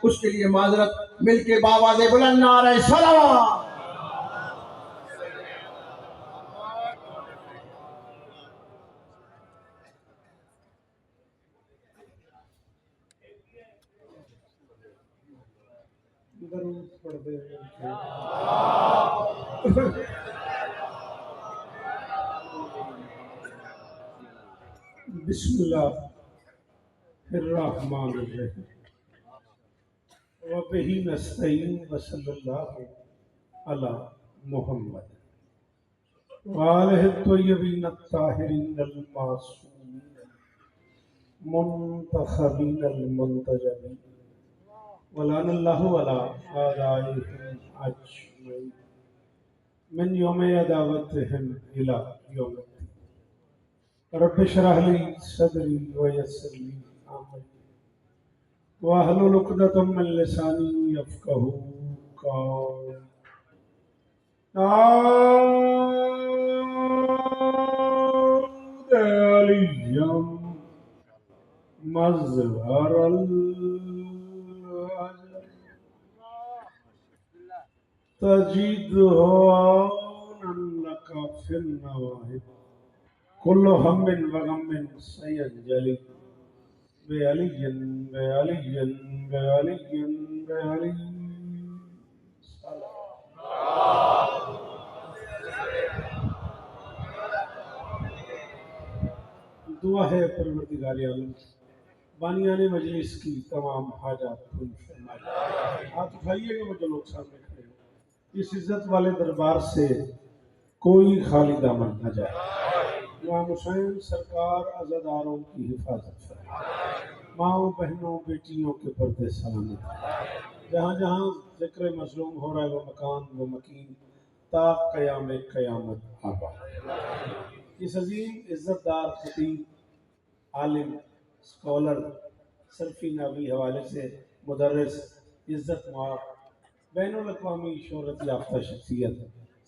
उसके लिए माजरत। मिलके बाबा से बुलंद नारे सलावत। बिस्मिल्लाहिर्रहमानिर्रहीम व बिही नस्तईन व सल्लल्लाहु अला मुहम्मद व आलिहि त्वय्यबीन अत्ताहिरीन अल मासूमीन मुंतखबीन अल मुंतजबीन व लअनल्लाहु अला आदाइहिम अजमईन मिन यौमि अदावतिहिम इला यौमिद्दीन। रब्बि इश्रह ली सदरी व यस्सिर ली अमरी वाहलुल उक़दतम मिन लिसानी यफ़क़हू क़ौली। अलिय्यम मज़हरल तजीदुहु औनन लका फिन नवाहिब कुल्लु हम्मिन व गम्मिन सयंजली बेअलिय्यन बेअलिय्यन बेअलिय्यन बेअलिय्यन। दुआ है परवरदिगार आलम बानियाने मजलिस की तमाम हाजात पूरी फरमाए। हाथ उठाइएगा वो जो लोग सामने खड़े हैं, इस इज्जत वाले दरबार से कोई खाली दामन न जाए। इमाम हुसैन सरकार अज़ादारों की हिफाजत फरमाए, माओ बहनों बेटियों के पर्दे सलामत। जहाँ जहाँ जिक्र मजलूम हो रहा है वो मकान वो मकीन ता क़याम क़यामत आबाद। इस अजीम इज्जतदार खतीब आलिम स्कॉलर सरफी नावी हवाले से मुदर्रिस इज्जत माब बैनुल अक़वामी शोहरत याफ्ता शख्सियत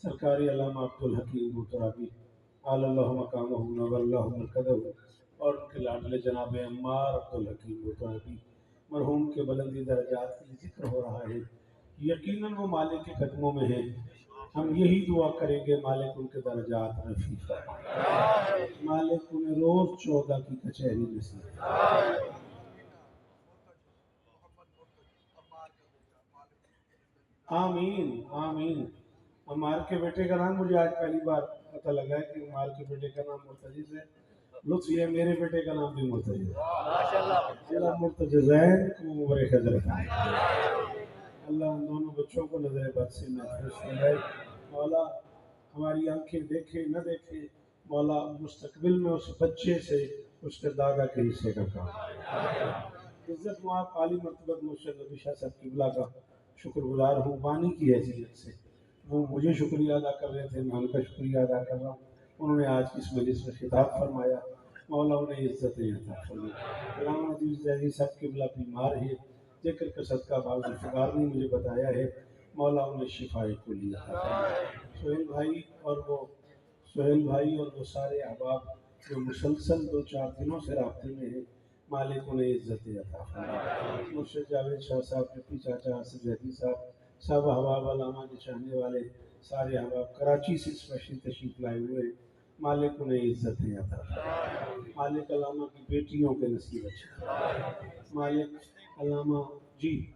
सरकारी अल्लामा अब्दुल हकीम बुतराबी आलल्लाहु मकामहु नव्वरल्लाहु मरकदहु और उनके लाडले जनाब अम्मार अब्दुल हकीम बुतराबी मरहूम के बुलंदी दर्जात की जिक्र हो रहा है। यकीनन वो मालिक के कदमों में है। हम यही दुआ करेंगे मालिक उनके दर्जात रफ़ी फरमाए, मालिक उन्हें रोज़ 14 की कचहरी नसीब। आमीन आमीन। अम्मार के बेटे का नाम मुझे आज पहली बार पता लगा है कि अम्मार के बेटे का नाम मुर्तजी है। लुत्फ़ ये मेरे बेटे का नाम भी मुर्तजी है। माशाअल्लाह। मुर्तजज़ैन को उम्र हज़रत अल्लाह उन दोनों बच्चों को नजर बद से महफूज फरमाए। मौला हमारी आंखें देखे न देखे, मौला मुस्तकबिल में उस बच्चे से उसके दादा के हिस्से का काम। इज्जत मुआब आली मर्तबत मुर्शिद नबी शाह साहब किबला का शुक्रगुजार हूँ बानी की हैसियत से। वो मुझे शुक्रिया अदा कर रहे थे, मैं उनका शुक्रिया अदा कर रहा हूँ। उन्होंने आज इस मजलिस में खिताब फरमाया, मौला उन्हें इज्जतें अता फरमाए। गुलाम अजीज जैदी साहब किबला बीमार है, जिक्र का सदका बाज़ुल्फ़िकार ने मुझे बताया है, मौला उन्हें शिफाए कुली अता फरमाए। सोहेल भाई और वो सारे अहबाब जो मुसलसल 2-4 दिनों से राब्ते में है, मालिक उन्हें इज्जतें अता फरमाए। मुर्शिद जावेद शाह साहब, पिपी चाचा, आसिफ जैदी साहब, सब अहबाब अल्लामा के चाहने वाले सारे अहबाब कराची से स्पेशल तशरीफ लाए हुए हैं, मालिक उन्हें इज्जतें अता फरमाए। मालिक अल्लामा की बेटियों के नसीब अच्छे, मालिक अल्लामा जी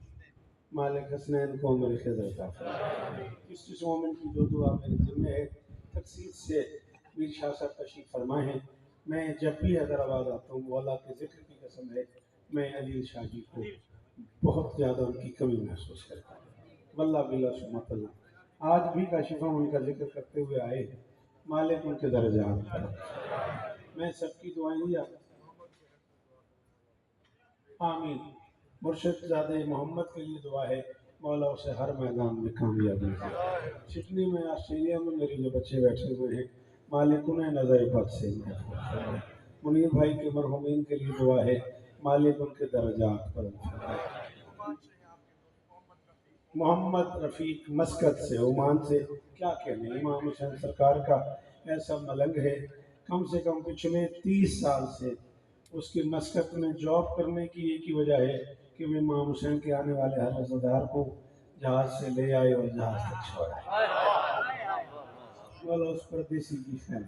मालिक हसनैन को मेरे खैर अता फरमाए। इस मोमेंट की जो दुआ मेरे ज़िम्मे है, तकसीर से मीर शाह साहब तशरीफ फरमाए हैं। मैं जब भी हैदराबाद आता हूँ, मौला के जिक्र की कसम है, मैं अजीज शाह जी को बहुत ज़्यादा उनकी कमी महसूस करता हूँ। वल्लाह बिल्ला सुम्मतल्लाह। आज भी काशिफा उनका जिक्र करते हुए आए, मालिक उनके दर्जात पर। मैं सबकी दुआएं आमीन। मुर्शिद ज़ादे मोहम्मद के लिए दुआ है, मौला उसे हर मैदान में कामयाबी दे। सिडनी में ऑस्ट्रेलिया में मेरे जो बच्चे बैठे हुए हैं, मालिक उन्हें नज़र बद से महफूज फरमाए। मुनीर भाई के मरहूमीन के लिए दुआ है, मालिक उनके दर्जात पर फरमाए। मोहम्मद रफ़ीक मस्कत से ओमान से क्या कहने, इमाम हुसैन सरकार का ऐसा मलंग है, कम से कम पिछले 30 साल से उसकी मस्कत में जॉब करने की एक ही वजह है कि कि वे इमाम हुसैन के आने वाले हर रिश्तेदार को जहाज से ले आए और जहाज तक छोड़ा। बोलो उस परदेसी की खैर।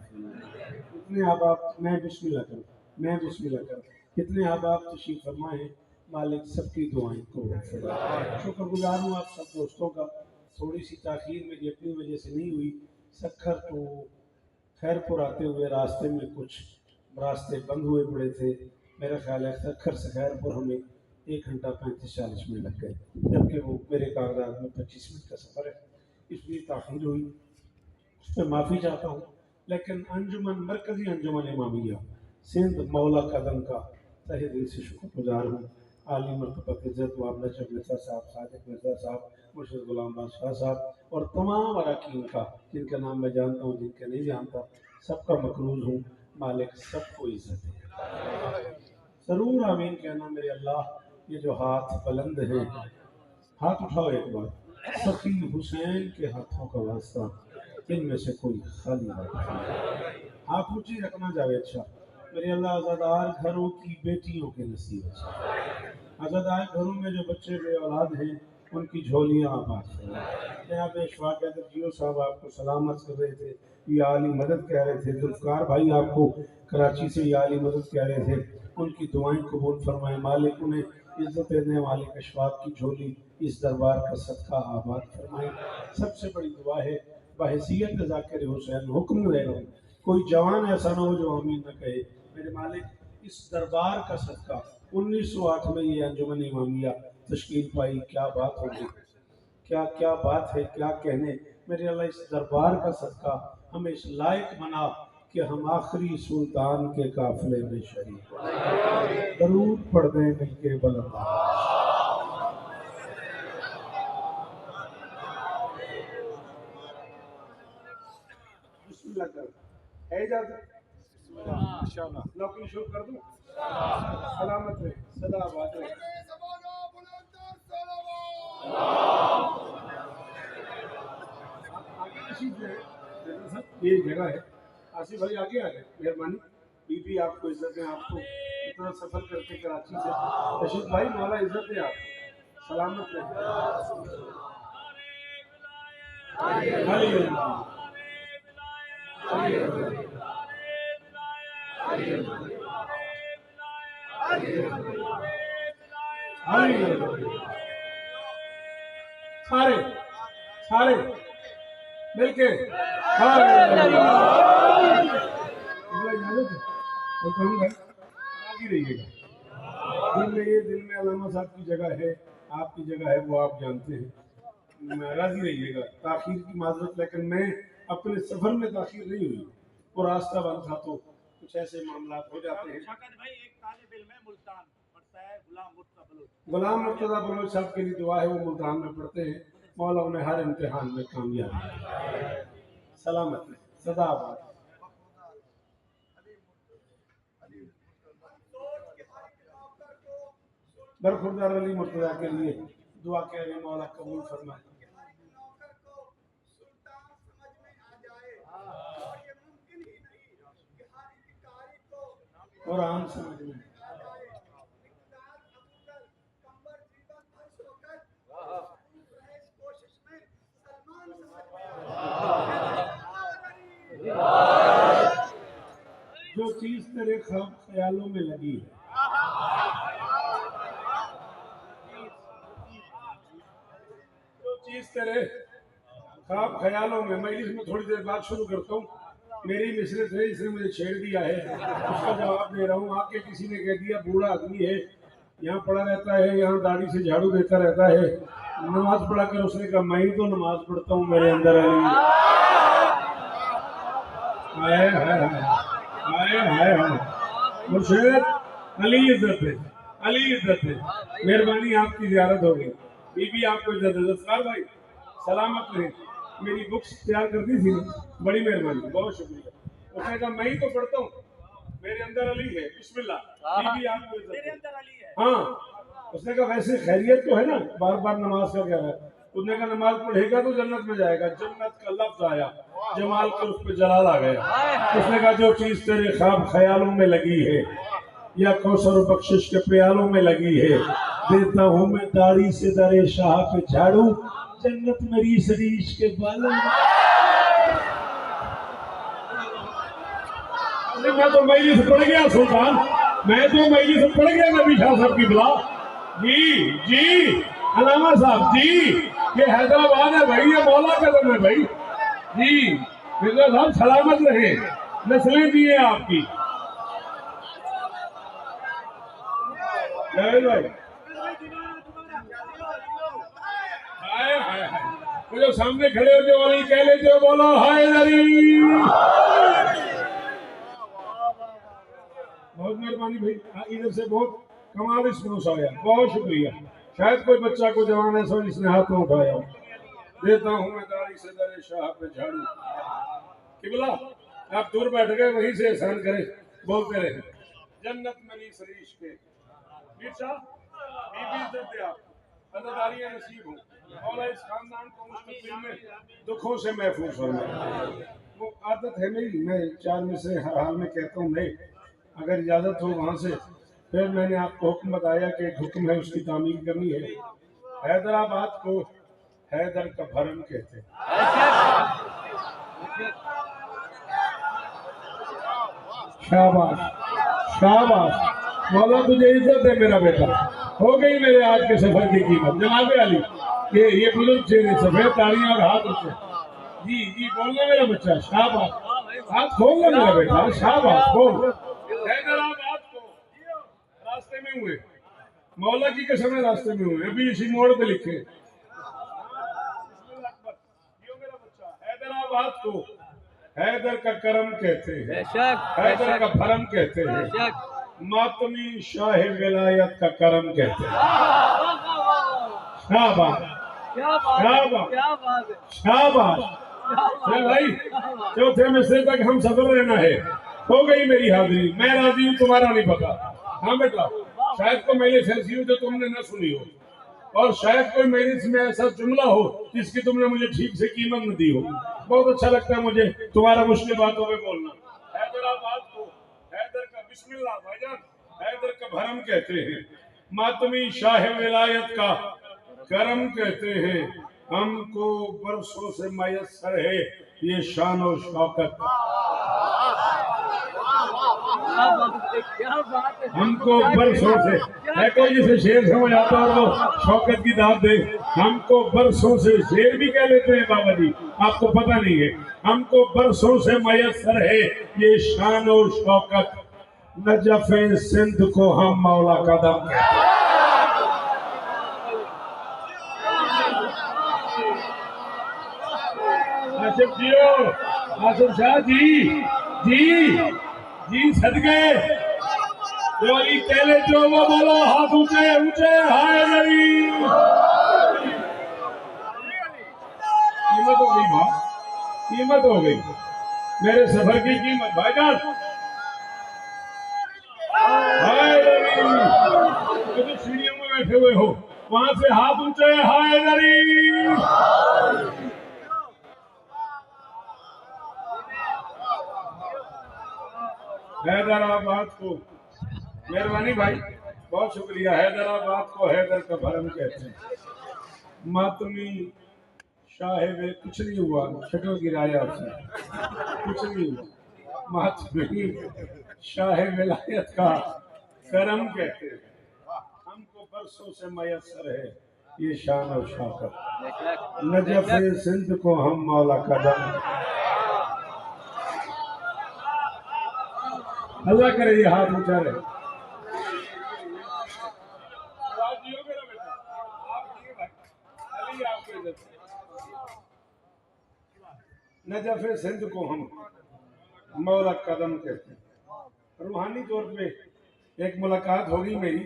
इतने आबाद मैं बिस्मिल्लाह कर कितने आबाद तशरीफ फरमाए। मालिक सबकी दुआएं को शुक्रगुजार हूँ आप सब दोस्तों का। थोड़ी सी ताखीर मेरी अपनी वजह से नहीं हुई। सखर तो खैरपुर आते हुए रास्ते में कुछ रास्ते बंद हुए पड़े थे। मेरा ख्याल है सखर से खैरपुर हमें 1 घंटा 35-40 मिनट लग गए, जबकि वो मेरे कागजात में 25 मिनट का सफ़र है, इसलिए ताखीर हुई। उस पर माफ़ी चाहता हूँ। लेकिन अंजुमन मरकज़ी अंजुमन इमामिया सिंध मौला कदम का तहे दिल से शुक्रगुजार हूँ। आली मरतबत इज़्ज़त वाब नजब मिर्ज़ा साहब, सादिक मिर्ज़ा साहब, मुर्शिद गुलाम बादशाह साहब और तमाम अरकान का, जिनका नाम मैं जानता हूँ जिनका नहीं जानता, सबका मकरूज हूँ। मालिक सबको इज़्ज़त है। ज़रूर आमीन कहना मेरे अल्लाह। ये जो हाथ बुलंद हैं, हाथ उठाओ एक बार। सखी हुसैन के हाथों का वास्ता, इनमें से कोई खाली हाथ ऊंची रखना जावे। अच्छा मेरे अल्लाह आज़ादार घरों की बेटियों के नसीब अच्छा। आज़ादार घरों में जो बच्चे बे औलाद हैं उनकी झोलियाँ आबाद करें। जनाब इशफाक जियो साहब आपको सलामत कर रहे थे, या आली मदद कह रहे थे। जुल्फ़कार भाई आपको कराची से या आली मदद कह रहे थे, उनकी दुआएं कबूल फरमाए। मालिक उन्हें इज्जत देने वाले अशफाक की झोली इस दरबार का सदका आबाद फरमाए। सबसे बड़ी दुआ है बहैसियत ज़ाकिर हुसैन हुक्म दे रहा हूँ, कोई जवान ऐसा ना हो जो आमीन न कहे। मेरे मालिक इस दरबार का सदका 1908 में ये अंजुमन इमामिया तश्कील पाई। क्या बात होगी, क्या क्या बात है, क्या कहने। मेरे अल्लाह इस दरबार का सदका हमें इस लायक बना कि हम आखिरी सुल्तान के काफिले में शरीक हो। दरूद पढ़ दें मिलके बुलंद। बिस्मिल्लाह कर है इजाजत। इंशाअल्लाह नौकरी शुरू कर दूं। सलामत रहे, सदा आबाद रहे। ये जगह है। आसिफ भाई आगे आ गए, मेहरबानी। बीबी आपको इज्जत है, आपको इतना सफर करके कराची से। रशीद भाई मौला इज्जत है आपको, सलामत रहे। सारे सारे मिलके राजी रहिएगा। दिल में अलामा साहब की जगह है, आपकी जगह है, वो आप जानते हैं। राजी रहिएगा। ताखीर की माजरत, लेकिन मैं अपने सफर में ताखीर नहीं हुई, वो रास्ता बंद था तो कुछ ऐसे मामला हो जाते हैं। गुलाम मुर्तज़ा बलोच साहब के लिए दुआ है, वो मुल्तान में पढ़ते हैं। मौला उन्हें हर इम्तिहान में कामयाब सलामत है, सदा आबाद। बरखुरदार अली मुर्तज़ा के लिए दुआ कह रहे, मौला कबूल फरमाए। और आम समझ में जो चीज तेरे ख्यालों में लगी है, जो चीज तेरे ख्वाब ख्यालों में। मैं इसमें थोड़ी देर बाद शुरू करता हूँ। मेरी मिसरे थे, इसने मुझे छेड़ दिया है, उसका जवाब दे रहा हूँ। आके किसी ने कह दिया बूढ़ा आदमी है, यहाँ पड़ा रहता है, यहाँ दाढ़ी से झाड़ू देता रहता है, नमाज पढ़ा कर। उसने कहा मैं ही तो नमाज पढ़ता हूँ, मेरे अंदर मुर्शिद अली इज्जत है, अली इज्जत है। मेहरबानी आपकी ज़ियारत हो गई। बीबी आपको इज्जत है। जसकार भाई सलामत रहे। मेरी बुक्स तैयार कर दी थी, बड़ी मेहरबानी, बहुत शुक्रिया। उसने कहा मैं ही तो पढ़ता हूँ, मेरे अंदर अली है। बिस्मिल्लाह। बीबी आपको इज्जत है। हाँ, उसने कहा वैसे खैरियत तो है ना, बार बार नमाज का कह रहा है। उसने कहा नमाज पढ़ेगा तो जन्नत में जाएगा। जन्नत का लफ्ज आया, जमाल के उस पर जलाल आ गया। उसने कहा जो चीज तेरे ख्वाब ख्यालों में लगी है, या कौसर बख्शिश के प्यालों में लगी है, देता हूँ मैं दाढ़ी से दरे शाह पे झाड़ू, जन्नत मेरी शरीश के बालों में। मैं तो मैली से पड़ गया सुल्तान, मैं तो मैली से पड़ गया नबी शाह साहब की बुला। जी जी अलामा साहब जी, ये हैदराबाद है भाई, ये मौला कदम है भाई। जी मिर्जा साहब सलामत रहे, नस्लें दी है आपकी। भाई हाय हाय हाय, वो जो सामने खड़े हो जो वाली कह लेते हो, बोलो हाय नरी। बहुत मेहरबानी भाई, इधर से बहुत कमाल रिस्पॉन्स आया, बहुत शुक्रिया। शायद कोई बच्चा को जवान ऐसा जिसने हाथ में उठाया हो। देता हूँ मैं दाढ़ी से दरे शाह पे झाड़ू। किबला आप दूर बैठ गए, वहीं से एहसान करे, बोलते रहे जन्नत मेरी शरीश के। मीर शाह बीबी इज्जत दे, आप अदादारियां नसीब हो और इस खानदान को मुस्तकबिल में दुखों से महफूज हो। वो आदत है मेरी, मैं चार में से हर हाल में कहता हूँ नहीं, अगर इजाजत हो वहां से। फिर मैंने आपको हुक्म बताया कि एक हुक्म है, उसकी तामील करनी है। हैदराबाद को हैदर का भरम कहते हैं। शाबाश शाबाश, मौला तुझे इज्जत है मेरा बेटा। हो गई मेरे आज के सफर की कीमत। जनाब अली, ये बुजुर्ग चेहरे, सफेद ताड़ियां और हाथ ऊंचे। जी जी बोलना मेरा बच्चा, शाबाश, हाथ खोलना मेरा बेटा, शाबाश खोल। हैदराबाद को रास्ते में हुए, मौला की कसम रास्ते में हुए, अभी इसी मोड़ पे लिखे। हैदराबाद को हैदर का करम कहते हैं, हैदर का भरम कहते हैं, मातमी शाह विलायत का करम कहते हैं। शाबाश शाबाश शाबाश। भाई चौथे मिसरे तक हम सफल रहना है। हो गई मेरी हाजिरी, मैं राजी हूँ, तुम्हारा नहीं पता। हाँ बेटा, शायद को मेरी सेंसी हो जो तुमने न सुनी हो, और शायद कोई मेरे इसमें ऐसा जुमला हो जिसकी तुमने मुझे ठीक से कीमत न दी हो। बहुत अच्छा लगता है मुझे तुम्हारा मुश्किल बातों में बोलना। हैदराबाद को हैदर का बिस्मिल्लाह भाईजान, हैदर का भरम कहते हैं, मातमी शाह विलायत का करम कहते हैं। हमको बरसों से मयसर है ये शान और शौकत। हमको बरसों से है, कोई जिसे शेर समझ आता और वो शौकत की दाद दे। हमको बरसों से, शेर भी कह लेते हैं बाबा जी, आपको पता नहीं है। हमको बरसों से मयसर है ये शान और शौकत, नजफ़े सिंध को हम मौला कदम कहते हैं। आसिफ जियो, आसिफ शाह जी जी जी सदके जो अली कह ले जो वो बोलो, हाथ ऊंचे ऊंचे, हाय नबी। कीमत हो गई भाई, कीमत हो गई मेरे सफर की कीमत भाईजान। हाय नबी, तो सीढ़ियों में बैठे हुए हो, वहां से हाथ ऊंचे, हाय नबी। हैदराबाद को, मेहरबानी भाई, बहुत शुक्रिया। हैदराबाद को हैदर का भरम कहते हैं, मातमी शाह वे, कुछ नहीं हुआ, शक्ल गिराया उसने, कुछ नहीं हुआ। मातमी शाह विलायत का करम कहते हैं, हमको बरसों से मयसर है ये शान और शौकत, नजफ़े सिंध को हम मौला कदम। अल्लाह करे ये हाथ ऊंचा रहे। नजफ़े सिंध को हम मौला कदम कहते हैं। रूहानी तौर पे एक मुलाकात होगी मेरी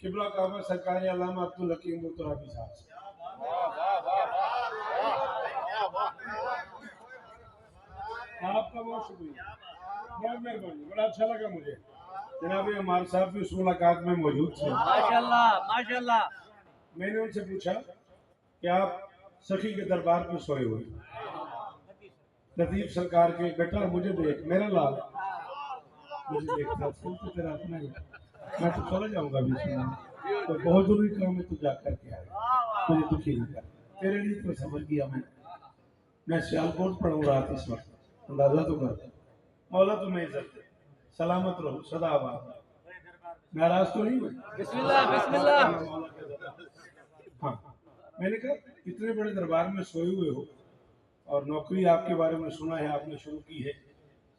किबला काबा सरकार अल्लामा अब्दुल हकीम मुतराबी साहब से। आपका बहुत शुक्रिया, बहुत मेहरबानी, बड़ा अच्छा लगा मुझे। जनाब अमार साहब भी उस मुलाकात में मौजूद थे। माशाल्लाह माशाल्लाह। मैंने उनसे पूछा कि आप सखी के दरबार पे सोए हुए, लतीफ सरकार के, बेटा मुझे देख, मेरा लाल मुझे देखता, तो तेरा अपना ही, मैं तो चला जाऊंगा बीच में। कोई बहुत जरूरी काम है तो जा करके आए, मुझे दुखी ना कर। तेरे लिए तो सफर किया मैं सियालकोट पढ़ रहा था इस वक्त, अंदाजा तो कर। मौला तुम्हें इज्जत दे, सलामत रहो सदा आबाद, नाराज तो नहीं हुए? बिस्मिल्लाह बिस्मिल्लाह। हाँ, मैंने कहा इतने बड़े दरबार में सोए हुए हो और नौकरी आपके बारे में सुना है आपने शुरू की है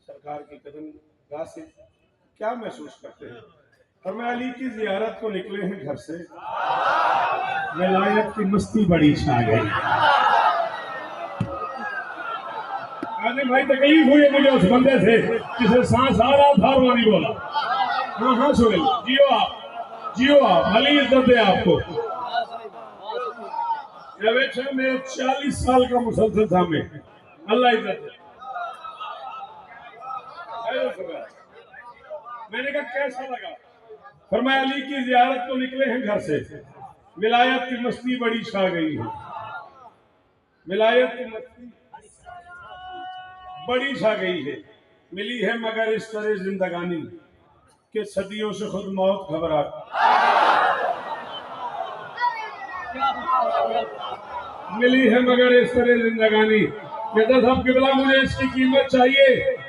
सरकार के कदमगाह से, क्या महसूस करते हैं? और मैं अली की जियारत को निकले हैं घर से, विलायत की मस्ती बड़ी छा गई। अरे भाई तकलीफ हुई है मुझे उस बंदे से जिसे सांस आ रहा था और वो नहीं बोला। हाँ हाँ सुहेल, जियो आप, अली इज्जत दे आपको। मेरे 40 साल का मुसलसल था मैं, अल्लाह इज्जत दे। मैंने कहा कैसा लगा? फरमाया अली की जियारत को निकले हैं घर से, विलायत की मस्ती बड़ी छा गई है, विलायत की मस्ती बड़ी छा गई है, मिली है मगर इस तरह जिंदगानी के सदियों से खुद मौत घबरा। मिली है मगर इस तरह जिंदगानी, कहता साहब किबला मुझे इसकी कीमत चाहिए,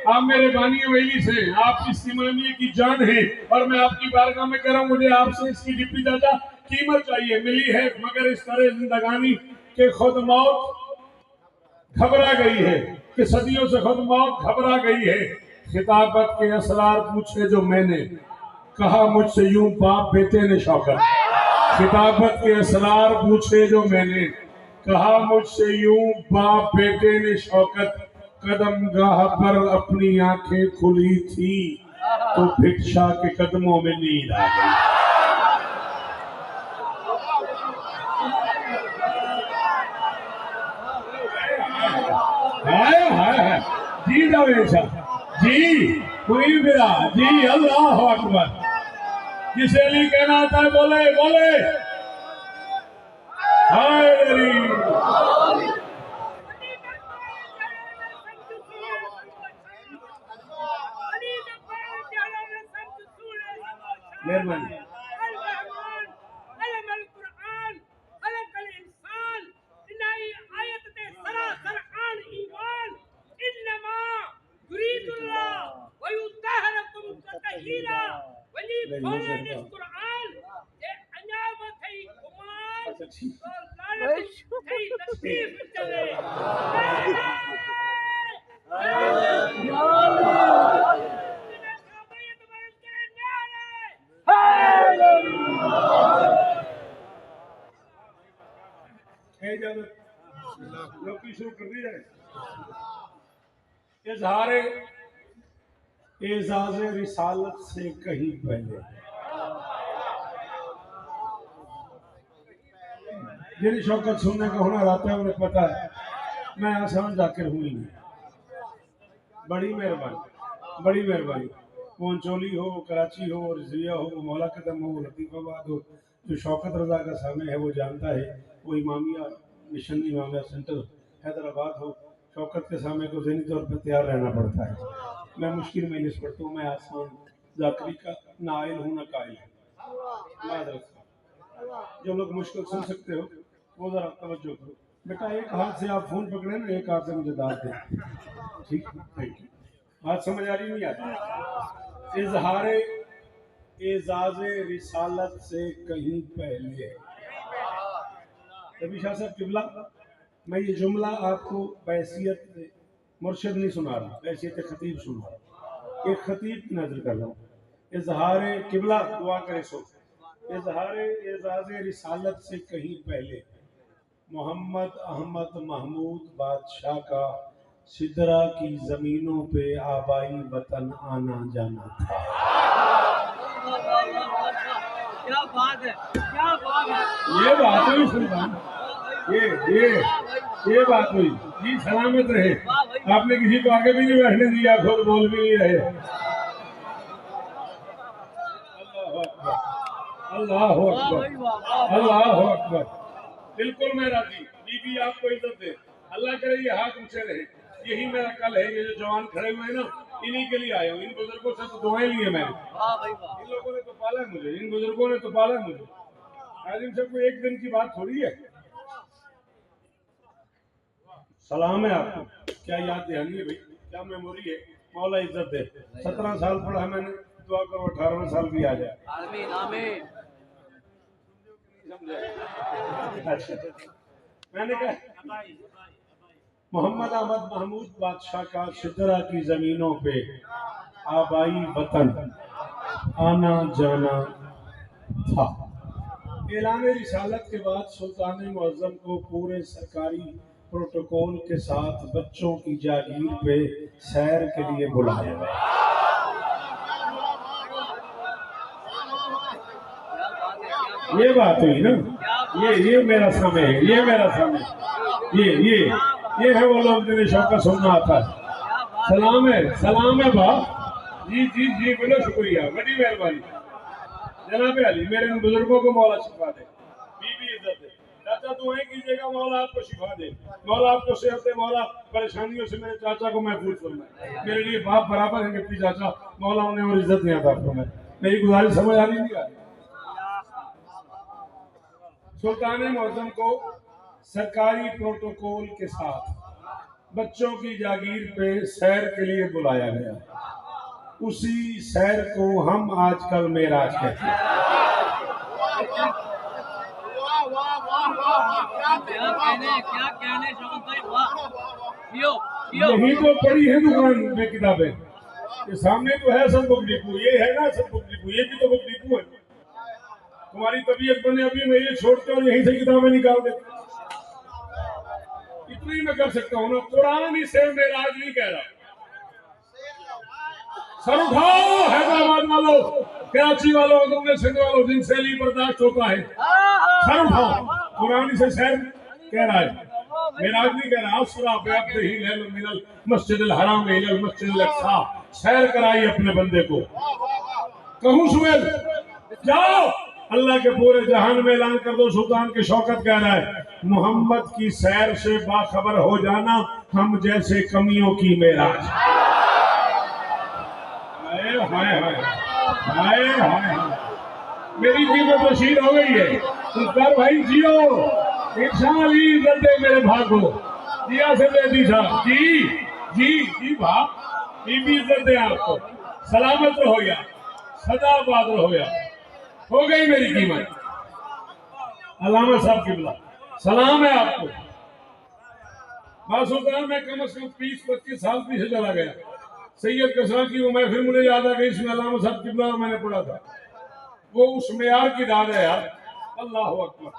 आप मेरे बानी वैली से, आप इस इमानिया की जान है और मैं आपकी बारगाह में कह रहा हूँ मुझे आपसे इसकी डिप्टी चाचा कीमत चाहिए। मिली है मगर इस तरह जिंदगानी के खुद मौत घबरा गई है, कि सदियों से खुद मौत घबरा गई है। खिताबत के असरार पूछे जो मैंने, कहा मुझसे यूं बाप बेटे ने शौकत। खिताबत के असरार पूछे जो मैंने, कहा मुझसे यूं बाप बेटे ने शौकत। कदम गाह पर अपनी आंखें खुली थी तो भिक्षा के कदमों में नींद आ गई। हाय हाय जी दवेशा जी, कोई मेरा जी, अल्लाह अकबर। जिसे अली कहना आता है बोले बोले हाय। मेहरबानी। शुरू कर दी जाए। इजहारे एजाज रिसालत से कहीं पहले, जिन शौकत सुनने का हुनर आता है उन्हें पता है मैं आसान जाकिर हूँ ही नहीं। बड़ी मेहरबानी, बड़ी मेहरबानी। पहुंचोली हो, कराची हो, रिजविया हो, मौला कदम हो, लतीफाबाद हो, जो शौकत रजा का सामने है वो जानता है। वो इमामिया मिशन इमामिया सेंटर हैदराबाद हो, शौकत के सामने को ज़हनी तौर पर तैयार रहना पड़ता है। मैं मुश्किल में नहीं पढ़ता हूँ, मैं आसान जाकरी का नाइल हूँ न कायल। जो लोग मुश्किल सुन सकते हो वो जरा तवज्जो करो। बेटा एक हाथ से आप फोन पकड़े ना, एक हाथ से मुझे दाद दे, ठीक? Thank you. बात समझ आ रही नहीं आती? इजहारे एजाज़े रिसालत से कहीं पहले। रबी शाह साहब किबला, मैं ये जुमला आपको बैसियत मुर्शिद नहीं सुना रहा, बैसियत खतीब सुना रहा। एक खतीब की नजर कर रहा हूँ। इजहारे किबला, दुआ करे सो, इजहारे एजाज़े रिसालत से कहीं पहले मोहम्मद अहमद महमूद बादशाह का सिदरा की जमीनों पे आबाई वतन आना जाना था। क्या बात है, क्या बात है। ये बात हुई सुल्तान, ये बात हुई जी। सलामत रहे, आपने किसी को आगे भी नहीं बैठने दिया, खुद बोल भी नहीं रहे। अल्लाह अकबर, अल्लाह अकबर। बिल्कुल मैं राजी, बीबी आपको इज्जत दे, अल्लाह करे ये हाथ ऊंचे रहे। यही मेरा कल है, ये जो जवान खड़े हुए हैं ना, इन्हीं के लिए आया हूँ। इन बुजुर्गों से तो दुआएं लिए मैंने, इन लोगों ने तो पाला है मुझे, इन बुजुर्गों ने तो पाला है मुझे। आजिम साहब को एक दिन की बात थोड़ी है। सलाम है आपको, क्या याद दहानी है भाई, क्या मेमोरी है। मौला इज्जत दे। 17 साल पढ़ा मैंने, दुआ करो 18वें साल भी आ जाए। आमीन आमीन। अच्छा, मैंने कहा मोहम्मद अहमद महमूद बादशाह का सिदरा की जमीनों पे आबाई वतन आना जाना था। ऐलान रिसालत के बाद सुल्तान मुअज्जम को पूरे सरकारी प्रोटोकॉल के साथ बच्चों की जागीर पे सैर के लिए बुलाया गया। ये बात हुई ना, ये मेरा समय है, ये मेरा समय, ये है वो लोग जिन्हें शौक सुनना आता है। सलाम है बा जी जी जी, बोलो शुक्रिया, बड़ी मेहरबानी जनाब अली। मेरे इन बुजुर्गों को मौला शिफा दे, बीबी इज्जत दे। चाचा दुआएं कीजिएगा मौला आपको शिफा दे, मौला आपको सेहत दे, मौला परेशानियों से मेरे चाचा को महफूज फरमाए। मेरे लिए बाप बराबर है डिप्टी चाचा, मौला उन्हें और इज्जत नहीं आता फरमाए। मेरी गुजारिश समझ आ रही नहीं आ रही। सुल्तान मुअज्जम को सरकारी प्रोटोकॉल के साथ बच्चों की जागीर पे सैर के लिए बुलाया गया। उसी सैर को हम आजकल मेराज कहते हैं। क्या कहने शौकत भाई, वाह। पियो पियो। यही तो पड़ी है दुकान में किताबें, ये सामने तो है सब बुक डिपो, ये है ना सब बुक डिपो, ये भी तो बुक डिपो है। तुम्हारी तबीयत बने अभी मैं ये छोड़ते और यहीं से किताबें निकाल देते। इतनी मैं कर सकता हूँ ना, कुरान से मेराज नहीं कह रहा। सर उठाओ हैदराबाद वालों, कराची वालों, तुमने सिंध वालों, जिनसे अली बर्दाश्त होता है, सर उठाओ। कुरान से सैर कह रहा है, मेराज नहीं कह रहा। असरा बेअब्द ही लैल मिनल मस्जिदिल हराम इलल मस्जिदिल अक्सा, सैर कराई अपने बंदे को। कहूं सुहेल जाओ, अल्लाह के पूरे जहान में ऐलान कर दो। सुल्तान की शौकत कह रहा है, मोहम्मद की सैर से बाखबर हो जाना हम जैसे कमियों की मेराज। हाय हाय हाय हाय हाय, मेरी कीमत बशीर हो गई है। सुल्तान भाई जियो, इंशाअल्लाह इज्जत दे मेरे भागो। जिया से बेदी साहब जी जी जी भाग, बीबी इज्जत दे आपको। सलामत रहो यार, सदा आबाद रहो यार, हो गई मेरी कीमत। अल्लामा साहब किबला सलाम है आपको। सुल्तान में कम से कम 20-25 साल पीछे चला गया। सैयद कसरा की वो महफिल मुझे याद आ गई, इसमें अल्लामा साहब किबला मैंने पढ़ा था। वो उस मेयार की दाद है यार, अल्लाह अकबर,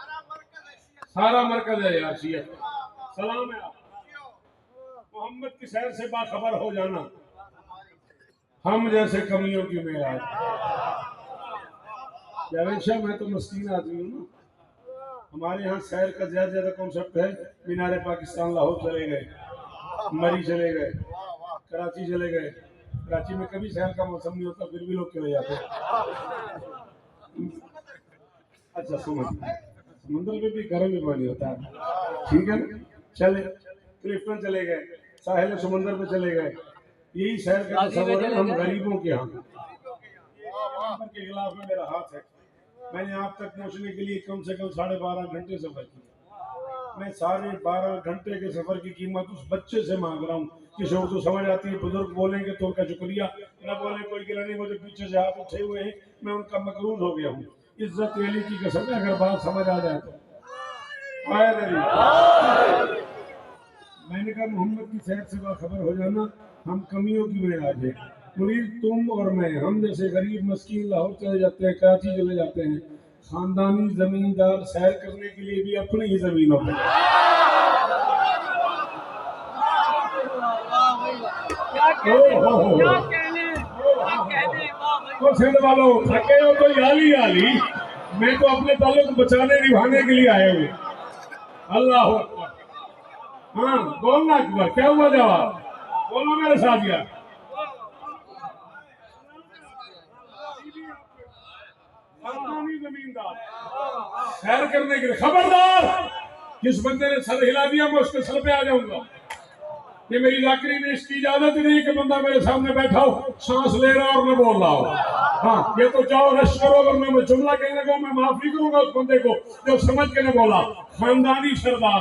सारा मरकज है यार शियत। सलाम है आपको। मोहम्मद की सैर से बाखबर हो जाना हम जैसे कमियों की मेराज। जावेद शाह, मैं तो मस्कीन आदमी हूँ ना, हमारे यहाँ सैर का ज्यादा कॉन्सेप्ट है। मीनारे पाकिस्तान लाहौर चले गए, मरी चले गए, कराची चले गए। कराची में कभी सैर का मौसम नहीं होता, फिर भी लोग चले जाते हैं। अच्छा समुद्र में भी गर्म ही पानी होता है, ठीक है ना। चले क्लिफ्टन चले गए, साहिल समुद्र पे चले गए। यही सैर का तस्वर है हम गरीबों के यहाँ के खिलाफ में मेरा हाथ है। मैंने आप तक पहुंचने के लिए कम से कम 12.5 घंटे सफर किया। मैं 12.5 घंटे के सफर की कीमत उस बच्चे से मांग रहा हूँ। किसी उर्दू समझ आती है, बुजुर्ग बोलेंगे तो उनका शुक्रिया, न बोले कोई गिला नहीं। मुझे पीछे से हाथ उठे हुए हैं, मैं उनका मकरूज हो गया हूँ। इज्जत अली की कसम है, अगर बात समझ आ जाए तो। मैंने कहा मोहम्मद की सैर से बाखबर हो जाना हम कमियों की मेराज है। मुरीद तुम और मैं, हम जैसे गरीब मस्कीन लाहौर चले जाते हैं, कराची चले जाते हैं। खानदानी जमींदार सैर करने के लिए भी अपनी ही जमीनों पर। सिंध वालों थके हो तो याली याली, मैं तो अपने ताल्लुक बचाने निभाने के लिए आए हुए। अल्लाह अकबर। हाँ बोलना अकबर, क्या हुआ जवाब बोलो मेरे साथ यार। जमींदार सैर करने के लिए, खबरदार जिस बंदे ने सर हिला दिया मैं उसके सर पे आ जाऊंगा। कि मेरी लाकड़ी में इसकी इजाजत ही नहीं कि बंदा मेरे सामने बैठा हो, सांस ले रहा और मैं बोल रहा हूँ। हाँ, ये तो जाओ रश करो, वरना मैं जुमला कहने लगा मैं माफी करूंगा उस बंदे को जो समझ के ने बोला। खानदानी सरदार,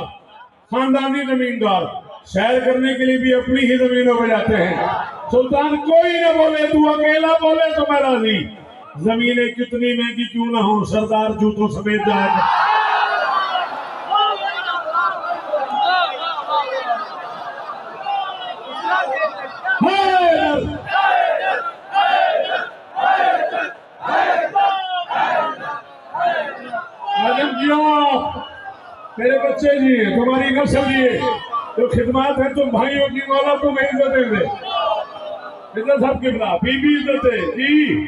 खानदानी जमींदार सैर करने के लिए भी अपनी ही जमीनों पे जाते हैं। सुल्तान कोई न बोले, तू अकेला बोले तो मैं राजी। जमीनें कितनी महंगी क्यों ना हो, सरदार जूतों समेत जाएगा। आजम जियो, तेरे बच्चे जिए, तुम्हारी नस्ल जिए, जो खिदमत है तुम भाइयों की मौला तुम्हें इज्जत दे। इज्जत साहब की बला बीबी इज्जत है जी।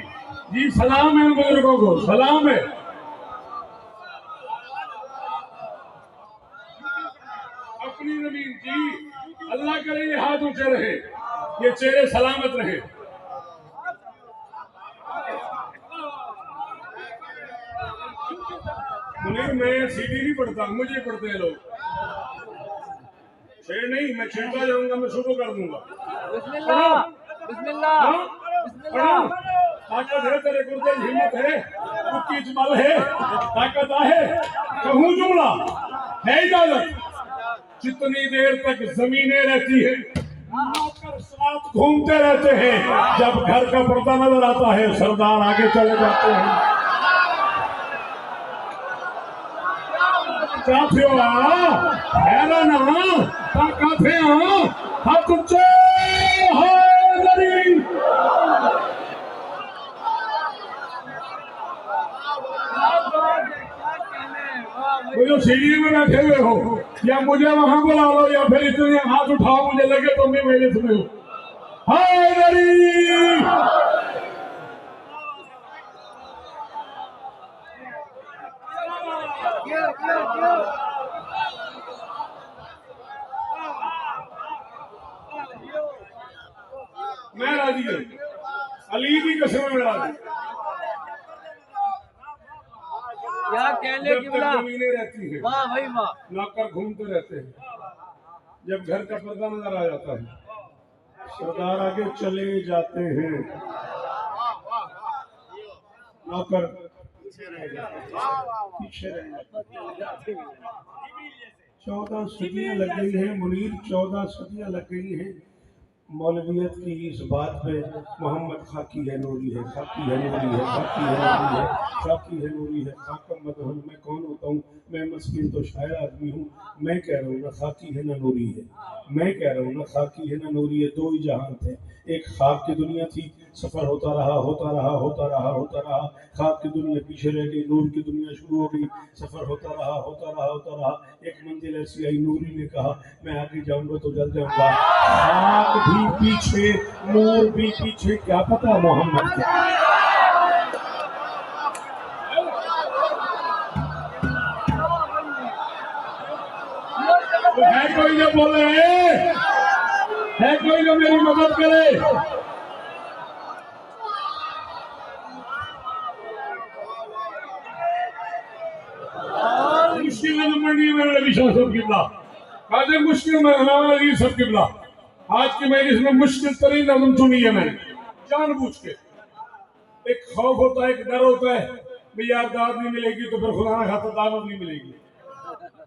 जी सलाम है बुजुर्गों को, सलाम है। अपनी जमीन जी, अल्लाह करे ये हाथ ऊंचे रहे, ये चेहरे सलामत रहे। मुनीर मैं सीढ़ी नहीं पढ़ता, मुझे पढ़ते हैं लोग। शेर नहीं, मैं छिड़ता जाऊंगा, मैं शुरू कर दूंगा। बिस्मिल्लाह बिस्मिल्लाह बिस्मिल्लाह। ताकत है तेरे गुर्दे, हिम्मत है, कुछ बल है, ताकत है, कहूँ जुमला है इजाजत। जितनी देर तक जमीनें रहती है नौकर साथ घूमते रहते हैं, जब घर का पर्दा नजर आता है सरदार आगे चले जाते हैं। काफियों हैरान काफे हाथ ऊंचे हैदरी। वो जो सीढ़ी में बैठे हुए हो, या मुझे वहां बुला लो या फिर इतने हाथ उठाओ मुझे लगे तुम भी मेरे सुने हो। हैदरी मैं राजी हूँ, अली की कसम में राजी। क्या कहने जब की तक बला, जमीनें रहती है वाह भाई वाह। नौकर घूमते रहते हैं, जब घर का पर्दा नजर आ जाता है सरदार आगे चले जाते हैं, नौकर पीछे रह जाते हैं। 14 सदियां लग गई हैं मुनीर, 14 सदियां लग गई हैं मौलवियत की इस बात पे। मोहम्मद खाकी है नूरी है, खाकी है नूरी है, खाकी है नूरी है, खाकी है नूरी है। खाका मदहन मैं कौन होता हूँ, मैं मस्किन तो शायर आदमी हूँ। मैं कह रहा हूँ ना खाकी है ना नूरी है, मैं कह रहा हूँ ना खाकी है ना नूरी है। दो ही जहान थे, एक खाक की दुनिया थी, सफर होता रहा होता रहा होता रहा होता रहा, खाक की दुनिया पीछे रह गई, नूर की दुनिया शुरू हो गई, सफर होता रहा होता रहा होता रहा। एक मंजिल ऐसी आई, नूरी ने कहा मैं आगे जाऊंगा तो जल जाऊंगा। खाक भी पीछे, नूर भी पीछे, क्या पता मोहम्मद क्या। तो है कोई जो बोले, है कोई जो मेरी मदद करे। मुश्किल नंबर मेरे विश्वास सब किबला कादे मुश्किल में हमारा लगी सब किबला। आज की मजलिस में मुश्किल तरीन नज़म चुनी है मैंने जानबूझ के। एक खौफ होता है, एक डर होता है भाई यार दाद नहीं मिलेगी तो फिर खुदा ना खाता दावत नहीं मिलेगी।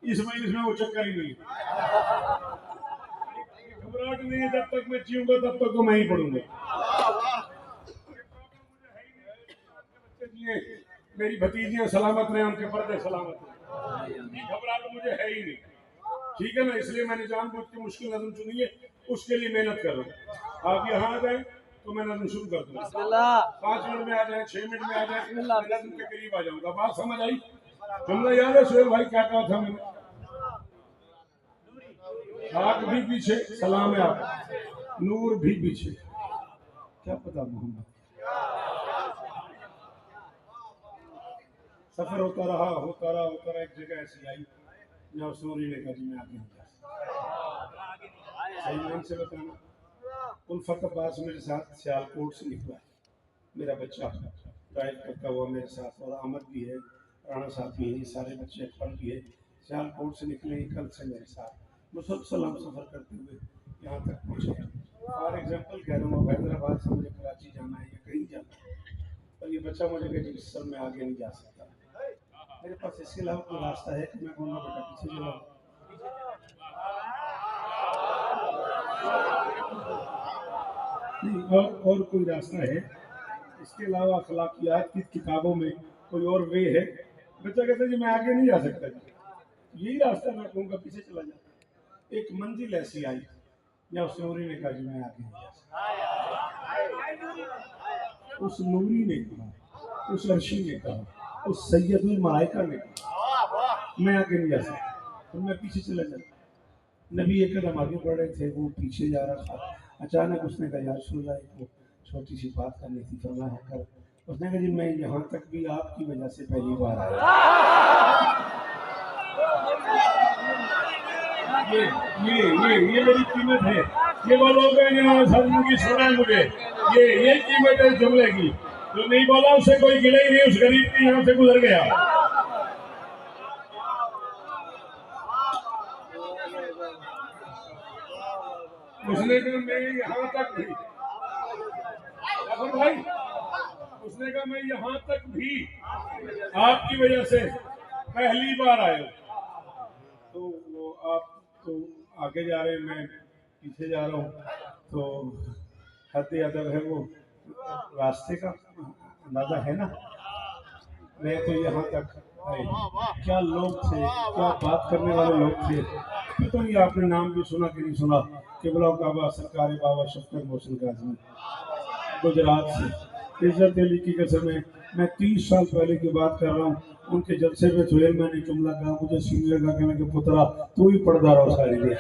इस मजलिस में वो चक्कर ही नहीं है, घबराहट नहीं है। जब तक मैं जीऊंगा तब तक तो मैं ही पढ़ूंगा। मेरी भतीजियां सलामत रहे, उनके पर्दे सलामत रहे, घबराहट मुझे है ही नहीं। ठीक है ना, इसलिए मैंने जानबूझ के मुश्किल नज़म चुनी है, उसके लिए मेहनत कर रहा हूँ। आप यहाँ आ जाए तो मैं नज़म शुरू कर दूंगा। 5 मिनट में आ जाए, 6 मिनट में आ जाए, मैं नज़म के करीब आ जाऊंगा। बात समझ आई? जुमला याद है सुहेल भाई क्या कहा था मैंने? आग भी पीछे, सलाम है आप, नूर भी पीछे, क्या पता मोहम्मद। सफर होता रहा होता रहा होता रहा, एक जगह ऐसी आई जहाँ सूरी ने कहा जी मैं आगे सही नाम से बताना। उल्फत अब्बास मेरे साथ सियालकोट से निकला, मेरा बच्चा ड्राइव करता हुआ मेरे साथ, और अहमद भी है, राणा साहब भी है, सारे बच्चे अकबर भी है। सियालकोट से निकले कल से मेरे साथ, मुसलसल हम सफ़र करते हुए यहाँ तक पहुँचे। फॉर एग्जाम्पल कह रहा हूँ, हैदराबाद से मुझे कराची जाना है या कहीं जाना है, और ये बच्चा मुझे कहे जी सर मैं आगे नहीं जा सकता, मेरे पास इसके अलावा कोई रास्ता है कि मैं कहूँगा बेटा पीछे चला नहीं, और कोई रास्ता है इसके अलावा अखलाकियात की किताबों में कोई और वे है? बच्चा कहता है जी मैं आगे नहीं जा सकता जी, यही रास्ता मैं कहूँगा पीछे चला जा। एक मंजिल ऐसी आई या उस नूरी ने कहा जी मैं आगे नहीं जा सकता, उस नूरी ने कहा, उस अर्शी ने कहा, उस सैयदुल मलाइका ने कहा मैं आगे नहीं जा सकता, तो मैं पीछे चला जाता। नबी एक कदम आगे बढ़ रहे थे, वो पीछे जा रहा था। अचानक उसने कहा यार सुन रहा है, छोटी सी बात करनी थी, फरमाया कर। उसने कहा जी मैं यहाँ तक भी आपकी वजह से पहली बार आया। ये मेरी कीमत है, ये वो लोग हैं जिन्होंने सदमुखी सुना है मुझे, ये कीमत है जुमले की। जो नहीं बोला उसे कोई गिला ही नहीं, उस गरीब की यहाँ से गुजर गया। उसने कहा मैं यहाँ तक भी, भाई उसने कहा मैं यहाँ तक भी आपकी वजह से पहली बार आया। तो वो आप तो आगे जा रहे हैं, मैं पीछे जा रहा हूँ, तो हद अदब है, वो रास्ते का अंदाजा है ना। मैं तो यहाँ तक आए, क्या लोग थे, क्या बात करने वाले लोग थे। तो ये आपने नाम भी सुना कि नहीं सुना, किबला काबा सरकार बाबा शफकत मोहसिन काज़मी गुजरात से। इज्जत अली की कसम है, मैं 30 साल पहले की बात कर रहा हूँ, उनके जलसे में सुहेल मैंने जुमला कहा, मुझे सीने लगा कि मैं पुत्रा तू ही पढ़ता रहो सारी देर,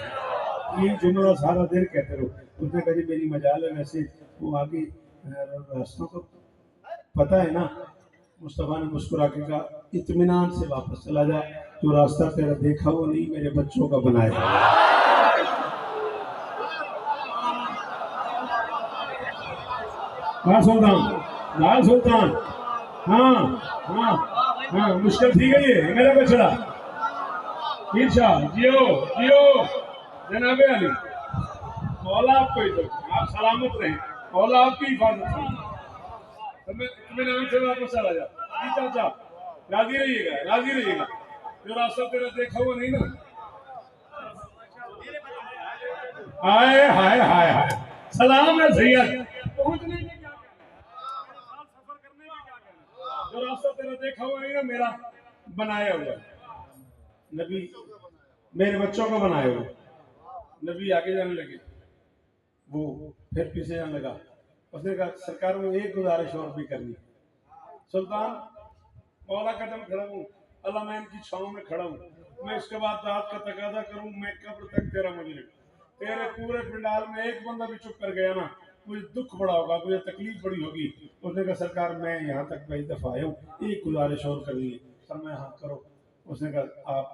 ये जुमला सारा देर कहते रहो। उसने कहा जी मेरी मजाल है, वैसे वो आगे रास्तों को पता है ना। मुस्तफा ने मुस्कुरा के कहा इत्मीनान से वापस चला जा, जो रास्ता तेरा देखा वो नहीं मेरे बच्चों का बनाया। हाँ सुल्तान, लाल सुल्तान, हाँ हाँ हाँ, मुश्किल थी गई है मेरा बछड़ा। ईर्षा जियो जियो जनाबे अली, मौला आपको इज्जत, आप सलामत रहे, मौला आपकी हिफाजत रहे। इत्मीनान से वापस चला जा। जी चाचा राजी रहिएगा, राजी रहिएगा, जो रास्ता तेरा देखा हुआ नहीं ना। हाय हाय हाय हाय, सलाम है सैयद, पहुंचने के क्या कहना, सफर करने के क्या कहना, जो रास्ता तेरा देखा हुआ नहीं ना, मेरा बनाया हुआ। नबी मेरे बच्चों को बनाया हुआ। नबी आगे जाने लगे, वो फिर पीछे जाने लगा। उसने कहा सरकार में एक गुजारिश और भी करनी। सुल्तान मौला कदम खड़ा हूँ, अल्लाह मैं इनकी छाँव में खड़ा हूँ, मैं इसके बाद रात का तकाजा करूँ, मैं कब्र तक तेरा मुजरिम। तेरे पूरे पंडाल में एक बंदा भी चुप कर गया ना, मुझे दुख बड़ा होगा, मुझे तकलीफ बड़ी होगी। उसने कहा सरकार मैं यहाँ तक पहली दफा आया हूँ, एक गुजारिश और करनी है। सर मैं हाँ करो। उसने कहा आप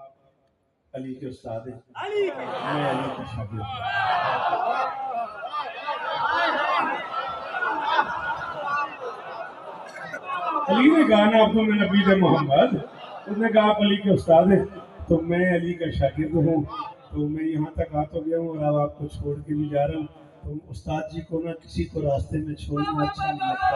अली के उस्ताद हैं, मैं अली का शागिर्द। अली ने कहा ना आपको मैं नबी दे मोहम्मद, उसने कहा आप अली के उस्ताद हैं, तो मैं अली का शागिर्द हूँ, तो मैं यहाँ तक आ तो गया हूँ और अब आपको छोड़ के भी जा रहा हूँ। तो उस्ताद जी को ना किसी को रास्ते में छोड़ना अच्छा नहीं लगता।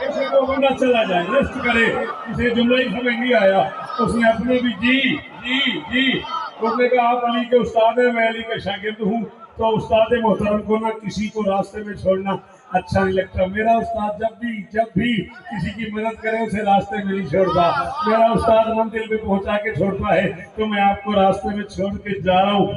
ऐसे को बंदा चला जाए, रेस्ट करे, इसे जुमला ही समझ नहीं आया, उसने अपने भी जी जी जी। उसने कहा आप अली के उस्ताद हैं, मैं अली का शागिर्द हूँ, तो उस्ताद मोहतरम को ना किसी को रास्ते में छोड़ना अच्छा नहीं लगता। मेरा उस्ताद जब भी किसी की मदद करे उसे रास्ते में नहीं छोड़ता। मेरा उस्ताद मंजिल पे पहुंचा के छोड़ता है, तो मैं आपको रास्ते में छोड़ के जा रहा हूँ।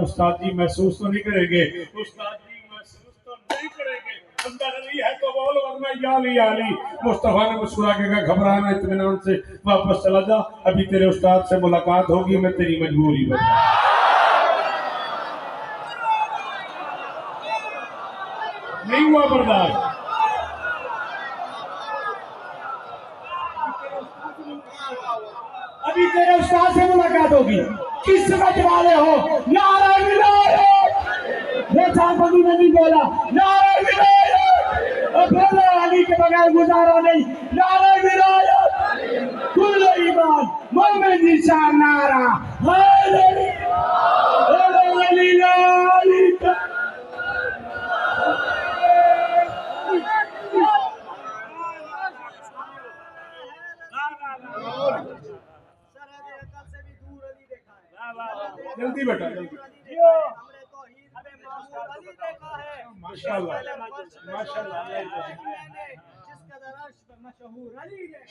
उस्ताद जी महसूस तो नहीं करेंगे, उस्ताद जी महसूस तो नहीं करेंगे, अंदर अली है तो बोल, वरना या अली। मुस्तफा ने मुस्कुरा के कहा घबराना, इत्मीनान से वापस चला जा, अभी तेरे उस्ताद से मुलाकात होगी, मैं तेरी मजबूरी बता। नहीं हुआ बर्दाश्त। अभी तेरे उस्ताद से मुलाकात होगी, किस समझ वाले हो? नारा विलायत, ये चांदनी ने नहीं बोला नारा विलायत, और बोलो अली के बगैर गुजारा नहीं, नारा विलायत, कुल ईमान मोमिन सा नारा हैदरी अली लाली का जल्दी बेटा जल्दी। माशाल्लाह माशाल्लाह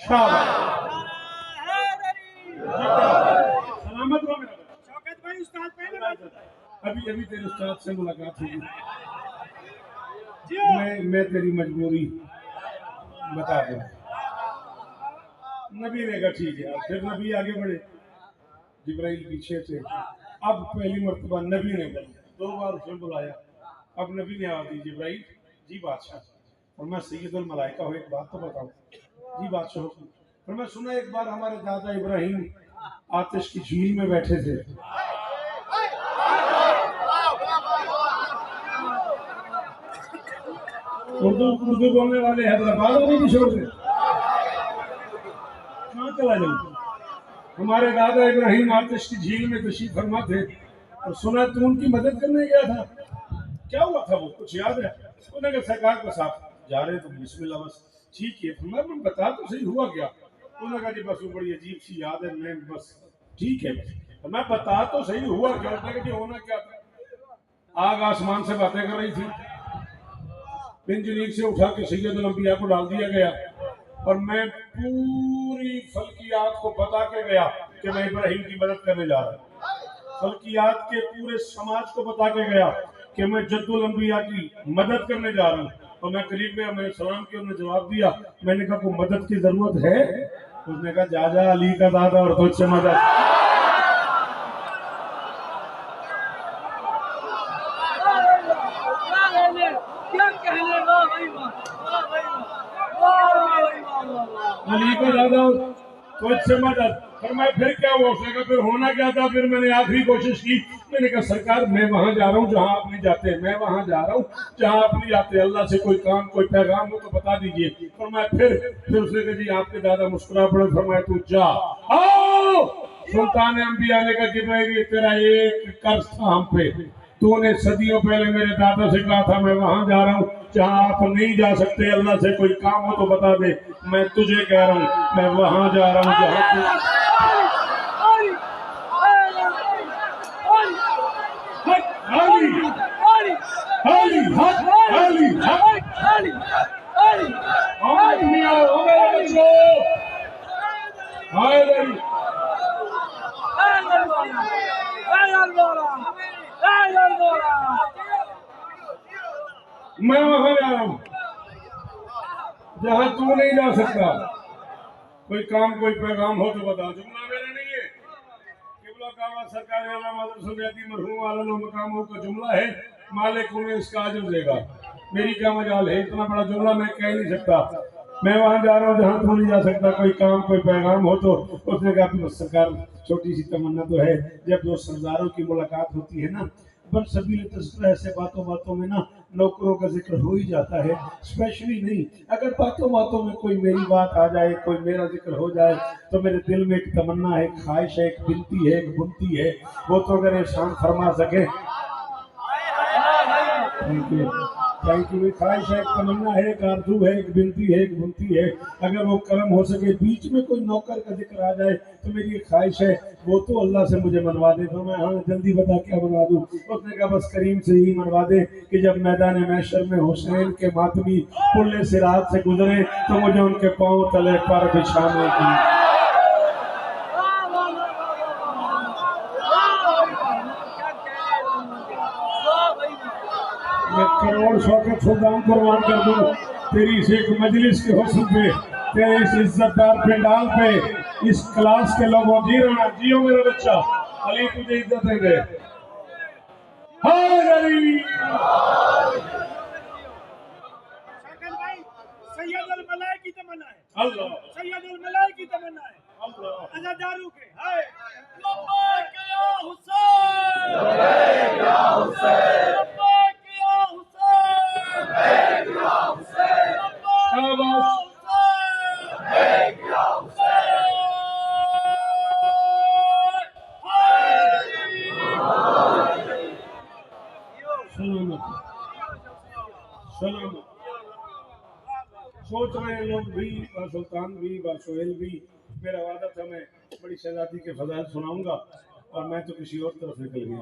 शाबाश सलामत रहो मेरा बेटा। शौकत भाई उस्ताद पहले अभी अभी तेरे उस्ताद से मुलाकात हुई। मैं तेरी मजबूरी बता दूं। नबी ने कहा ठीक है। फिर नबी आगे बढ़े, जिब्राइल पीछे थे। अब पहली मर्तबा नबी ने बोला, 2 बार उसने बुलाया। अब नबी ने आवाज दी, जिब्राइल जी बादशाह। और मैं सैयदुल मलाइका हूँ, एक बात तो बताओ। जी बादशाह। और मैं सुना एक बार हमारे दादा इब्राहिम आतिश की झील में बैठे थे। उर्दू बोलने वाले हैदराबाद में भी छोड़ दे, कहाँ चला जाऊँ। हमारे दादा इब्राहिम आतिश की झील में तशरीफ फरमा थे और सुना तू उनकी मदद करने गया था। क्या हुआ था वो, कुछ याद है? उन्होंने कहा सरकार के साथ जा रहे तो बिस्मिल्लाह बस ठीक है। मैं बता तो सही हुआ क्या? उन्होंने कहा जी बस वो बड़ी अजीब सी याद है, मैं बस ठीक है बस। मैं बता तो सही हुआ क्या? उन्होंने कहा जी होना क्या था? आग आसमान से बातें कर रही थी, बिन से उठा के सैयदुल अंबिया को डाल दिया गया और मैं पूरी फल्कियात को बता के गया कि मैं इब्राहिम की मदद करने जा रहा हूँ। फल्कियात के पूरे समाज को बता के गया कि मैं जद्दुल अंबिया की मदद करने जा रहा हूँ। और मैं करीब गया, मैंने सलाम किया, उन्होंने जवाब दिया। मैंने कहा कोई मदद की जरूरत है? उसने कहा जा अली का दादा और तुझसे मदद। क्या कहने, वाह भाई वाह, वाह भाई वाह। अली को दादा तुझसे मदद। पर मैं फिर क्या हुआ? उसने कहा फिर होना क्या था? फिर मैंने आखिरी कोशिश की। मैंने कहा सरकार मैं वहां जा रहा हूँ जहां आप नहीं जाते, मैं वहां जा रहा हूँ जहां आप नहीं जाते। अल्लाह से कोई काम कोई पैगाम हो तो बता दीजिए। और मैं फिर उसने कहा जी आपके दादा मुस्कुरा पड़े। फरमाया तू जा। आओ सुल्तान अंबिया ने कहा कि भाई तेरा एक कर्ज था हम पे, तूने सदियों पहले मेरे दादा से कहा था मैं वहां जा रहा हूँ जहां आप नहीं जा सकते। अल्लाह से कोई काम हो तो बता दे। मैं तुझे कह रहा हूँ मैं वहां जा रहा हूँ जहां मैं वहां जा रहा हूँ जहां तू नहीं जा सकता। कोई काम कोई पैगाम हो तो बता। जुमला मेरा नहीं है, किबला कावा सरकार मरहूम आला मकामों का जुमला है। मालिक उन्हें इसका अजर देगा। मेरी क्या मजाल है, इतना बड़ा जुमला मैं कह नहीं सकता। मैं वहां जा रहा हूँ जहां तू नहीं जा सकता। कोई काम कोई पैगाम हो तो। उसने कहा सरकार छोटी सी तमन्ना तो है, जब 2 सरदारों की मुलाकात होती है ना बन सबील तस्करा, ऐसे बातों बातों में ना नौकरों का जिक्र हो ही जाता है। स्पेशली नहीं, अगर बातों बातों में कोई मेरी बात आ जाए, कोई मेरा जिक्र हो जाए तो मेरे दिल में एक तमन्ना है, एक ख्वाहिश है, एक बिनती है, एक बुनती है। वो तो अगर एहसान फरमा सके। Thank you. ख्वाहिश है, एक तमन्ना है, एक आरज़ू है, एक बिनती है, एक बुनती है। अगर वो करम हो सके, बीच में कोई नौकर का जिक्र आ जाए तो मेरी एक ख्वाहिश है वो तो अल्लाह से मुझे मनवा दे। तो मैं हाँ जल्दी बता क्या मनवा दूँ? उसने कहा बस करीम से ही मनवा दे कि जब मैदान महशर में हुसैन के मातमी पुल्ले सिरात से गुजरे तो मुझे उनके पाँव तले पर बिछाने की। मैं करोड़ शौकत सुल्तान कुर्बान कर दूं तेरी इस एक मजलिस के हुस्न पे, तेरे इस इज्जतदार पंडाल पे, इस क्लास के लोगों। जी रहा जियो मेरा बच्चा, अली तुझे इज्जत देंगे। सैयदुल मलाइका की तमन्ना है, अल्लाह सैयदुल मलाइका की तमन्ना है, अल्लाह अज़ादारों के हाय लब्बैक या हुसैन, लब्बैक या हुसैन, लब्बैक या हुसैन, लब्बैक या हुसैन, लब्बैक या हुसैन। उतने लोग भी और सुल्तान भी और सोहेल भी, मेरा वादा था मैं बड़ी शहजादी के फजाइल सुनाऊंगा और मैं तो किसी और तरफ निकल गया।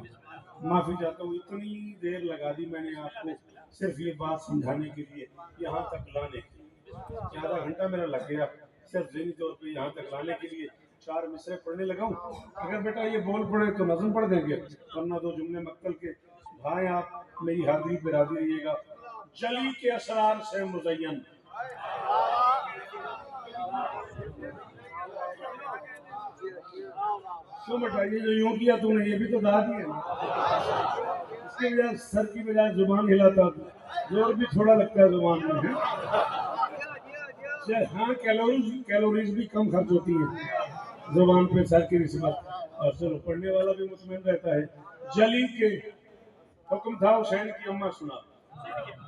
माफ़ी चाहता हूँ, इतनी देर लगा दी मैंने आपको सिर्फ ये बात समझाने के लिए, यहाँ तक लाने के लिए। आधा घंटा मेरा लग गया सिर्फ ज़हनी तौर पे यहाँ तक लाने के लिए। 4 मिसरे पढ़ने लगा हूँ, अगर बेटा ये बोल पड़े तो नज़म पढ़ देंगे, वरना 2 जुमले मक्तल के। भाई आप मेरी हाजिरी पे राजी रहिएगा। जली के असरार से मुज़य्यन, क्यों बेटा ये जो यूं किया तूने, ये भी तो दाद ही है ना। इसके बजाय सर की बजाय जुबान हिलाता, जोर भी थोड़ा लगता है जुबान में है। हाँ, कैलोरीज भी कम खर्च होती है जुबान पे सर की निस्बत, और चलो पढ़ने वाला भी मुतमईन रहता है। जली के हुक्म था हुसैन की अम्मा सुना,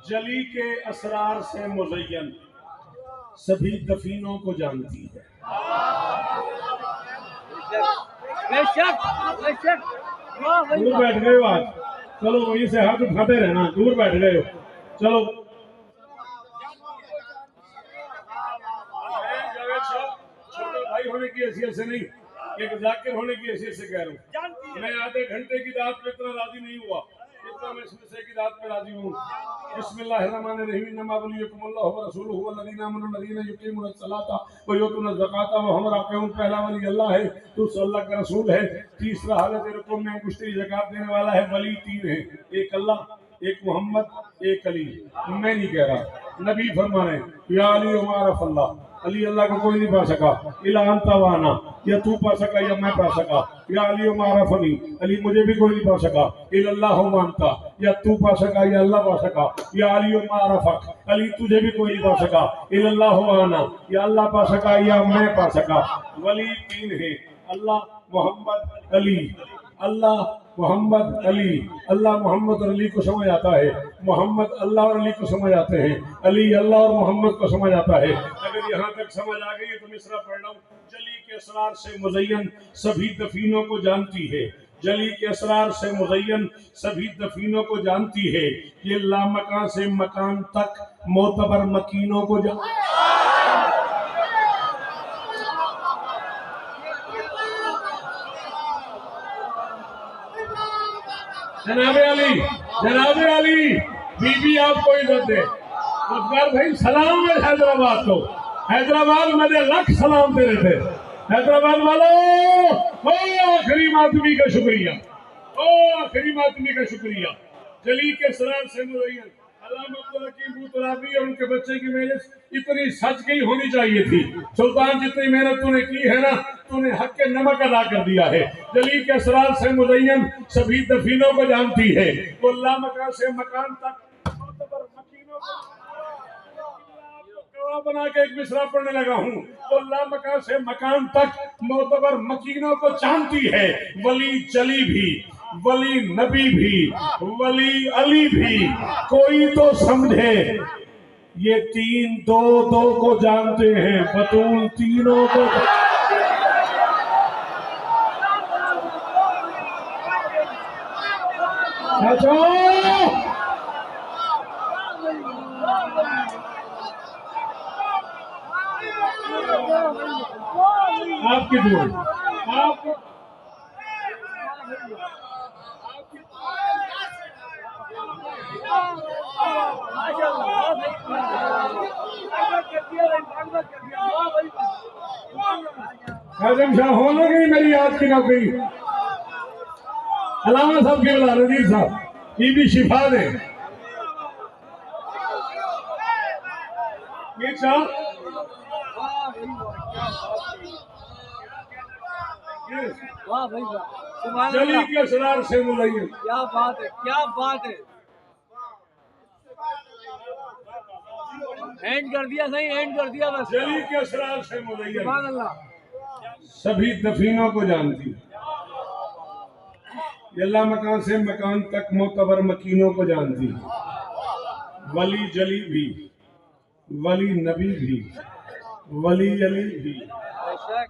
जली के असरार से मुज़य्यन सभी दफीनों को जानती है। बेशक बेशक, वाह भाई दूर बैठ गए हो आज, चलो वहीं से हाथ उठाते रहना, दूर बैठ गए हो। चलो छोटे भाई होने की हैसियत से नहीं, एक जाकिर होने की हैसियत से कह रहा हूँ। मैं आधे घंटे की दात पे इतना राजी नहीं हुआ जितना मैं इसमें की दात पे राजी हूँ। बिस्मिल्लाहिर्रहमानिर्रहीम, इन्नमा वलियुकुमुल्लाहु व रसूलुहु वल्लज़ीना आमनु लज़ीना युक़ीमूनस सलाता व युतूनज़ ज़काता व हम राकिऊन। पहला वली अल्लाह है, दूसरा अल्लाह का रसूल है, तीसरा हालत रुकूअ में मुश्तरी ज़कात देने वाला है। वली 3 है, एक अल्लाह, एक मोहम्मद, एक अली। मैं नहीं कह रहा, नबी फरमा रहे हैं या अली उमारफ अल्लाह, अली अल्लाह को कोई नहीं पा सका, इला अंता वाना, या तू पा सका या मैं पा सका। या अली उमारफ अली, अली मुझे भी कोई नहीं पा सका, इल्लल्लाहु मानता, या तू पा सका या अल्लाह पा सका। या अली उमारफक, अली तुझे भी कोई नहीं पा सका, इल्लल्लाहु आना, या अल्लाह पा सका या मैं पा सका। वली 3 है, अल्लाह मोहम्मद अली। अल्लाह मोहम्मद अली, अल्लाह मोहम्मद और अली को समझ आता है, मोहम्मद अल्लाह और अली को समझ आते हैं, अली अल्लाह और मोहम्मद को समझ आता है। अगर यहाँ तक समझ आ गई तो मिसरा पढ़ रहा हूँ। जली के असरार से मुज़य्यन सभी दफीनों को जानती है, जली के असरार से मुज़य्यन सभी दफीनों को जानती है। ये लामकान से मकान तक मोतबर मकीनों को जनाबे अली बीबी आपको इज्जत दे। मुख्तार भाई सलाम है हैदराबाद को, हैदराबाद मेरे लाख सलाम दे रहे थे। हैदराबाद वालों, ओ आखिरी मातमी का शुक्रिया, ओ आखिरी मातमी का शुक्रिया। जली के सरार से मुज़य्यन और उनके बच्चे की मेहनत इतनी सच गई होनी चाहिए थी। सुल्तान जितनी मेहनत तूने की है ना, तूने हक के नमक अदा कर दिया है। जली के असरार से मुज़य्यन सभी दफीनों को जानती है, वो लामकान से मकान तक मकीनों को बना के एक मिसरा पढ़ने लगा हूँ। वो लामकान से मकान तक मोतबर मकीनों को जानती है। वली जली भी, वली नबी भी, वली अली भी, कोई तो समझे। ये 3 2 को जानते हैं, बतूल तीनों को। आपकी दूर आप आजम शाह हो ना गई मेरी आज की नौकरी। अलामा साहब के बुला नजीर साहब, बीबी शिफा ने वाह भाई वाह, सुभान जली अल्लाह, के असरार से मुज़य्यन। क्या बात है, क्या बात है। एंड कर दिया, सही एंड कर दिया बस। जली के असरार से मुज़य्यन सुभान अल्लाह। सभी दफीनों को जानती, अल्लाह मकान से मकान तक मोतबर मकीनों को जानती। वली जली भी, वली नबी भी, वली अली भी,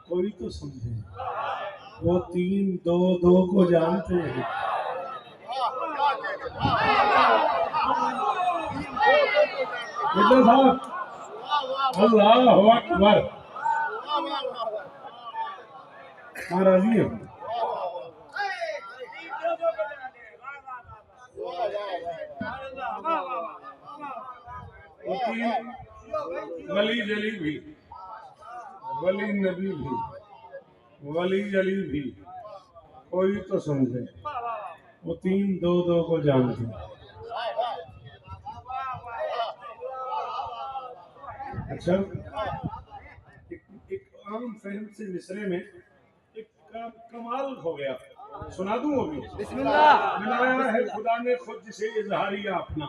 कोई तो समझे। वो 3 2 को जानते हैं। साहब अल्लाह अकबर। हाँ राजी है। वो तीन वली जली भी, वली नबी भी, वली जली भी, कोई तो समझे। वो तीन दो दो को जानते। अच्छा, एक आम फहम से मिसरे में एक कमाल हो गया, सुना दूं अभी। बिस्मिल्लाह। बनाया है खुदा ने खुद जिसे इजहारिया अपना।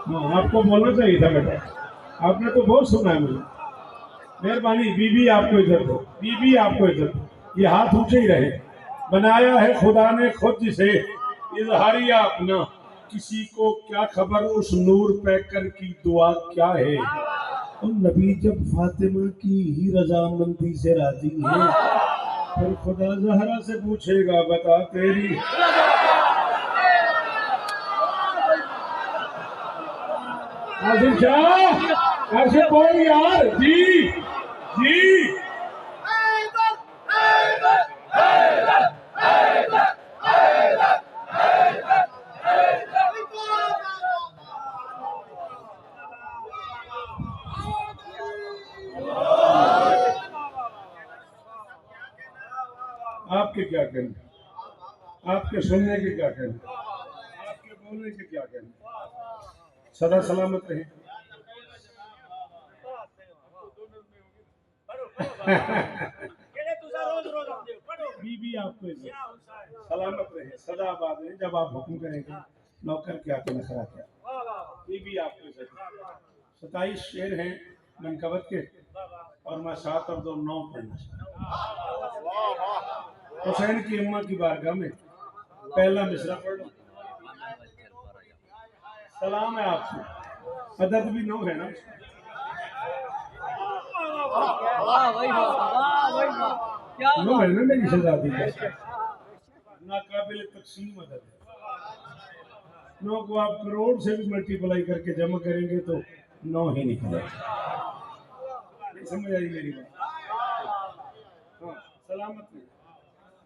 हाँ, आपको बोलना चाहिए था बेटा, आपने तो बहुत सुना है मुझे। मेहरबानी, बीबी आपको इज्जत दो, बीबी आपको इज्जत दो, ये हाथ ऊंचे ही रहे। बनाया है खुदा ने खुद जिसे इजहारिया अपना, किसी को क्या खबर उस नूर पैकर की दुआ क्या है। और नबी जब फातिमा की ही रजामंदी से राजी है, फिर खुदा जहरा से पूछेगा बता तेरी। आसिफ शाह, ऐसे बोल यार। जी जी। आपके क्या कहने, आपके सुनने के क्या कहने, आपके बोलने के क्या कहने। सदा सलामत रहे। बीबी आपको सलामत रहे, सदा आबाद रहे। जब आप हुक्म करेंगे नौकर क्या तो नखरा क्या। बीबी आपको 27 शेर हैं मनकबत के, और मैं 7 और 2 9 पढ़ना चाहता। हुसैन की अम्मा की बारगाह में पहला मिसरा पढ़ लो। सलाम है आपको, अदद भी 9 है ना। वाह भाई वाह भाई वाह, क्या नो है ना मेरी शहजादी का, ना काबिल तकसीम अदद है। 9 को आप करोड़ से भी मल्टीप्लाई करके जमा करेंगे तो 9 ही निकलेगा। समझ आई मेरी बात। हाँ, सलामत में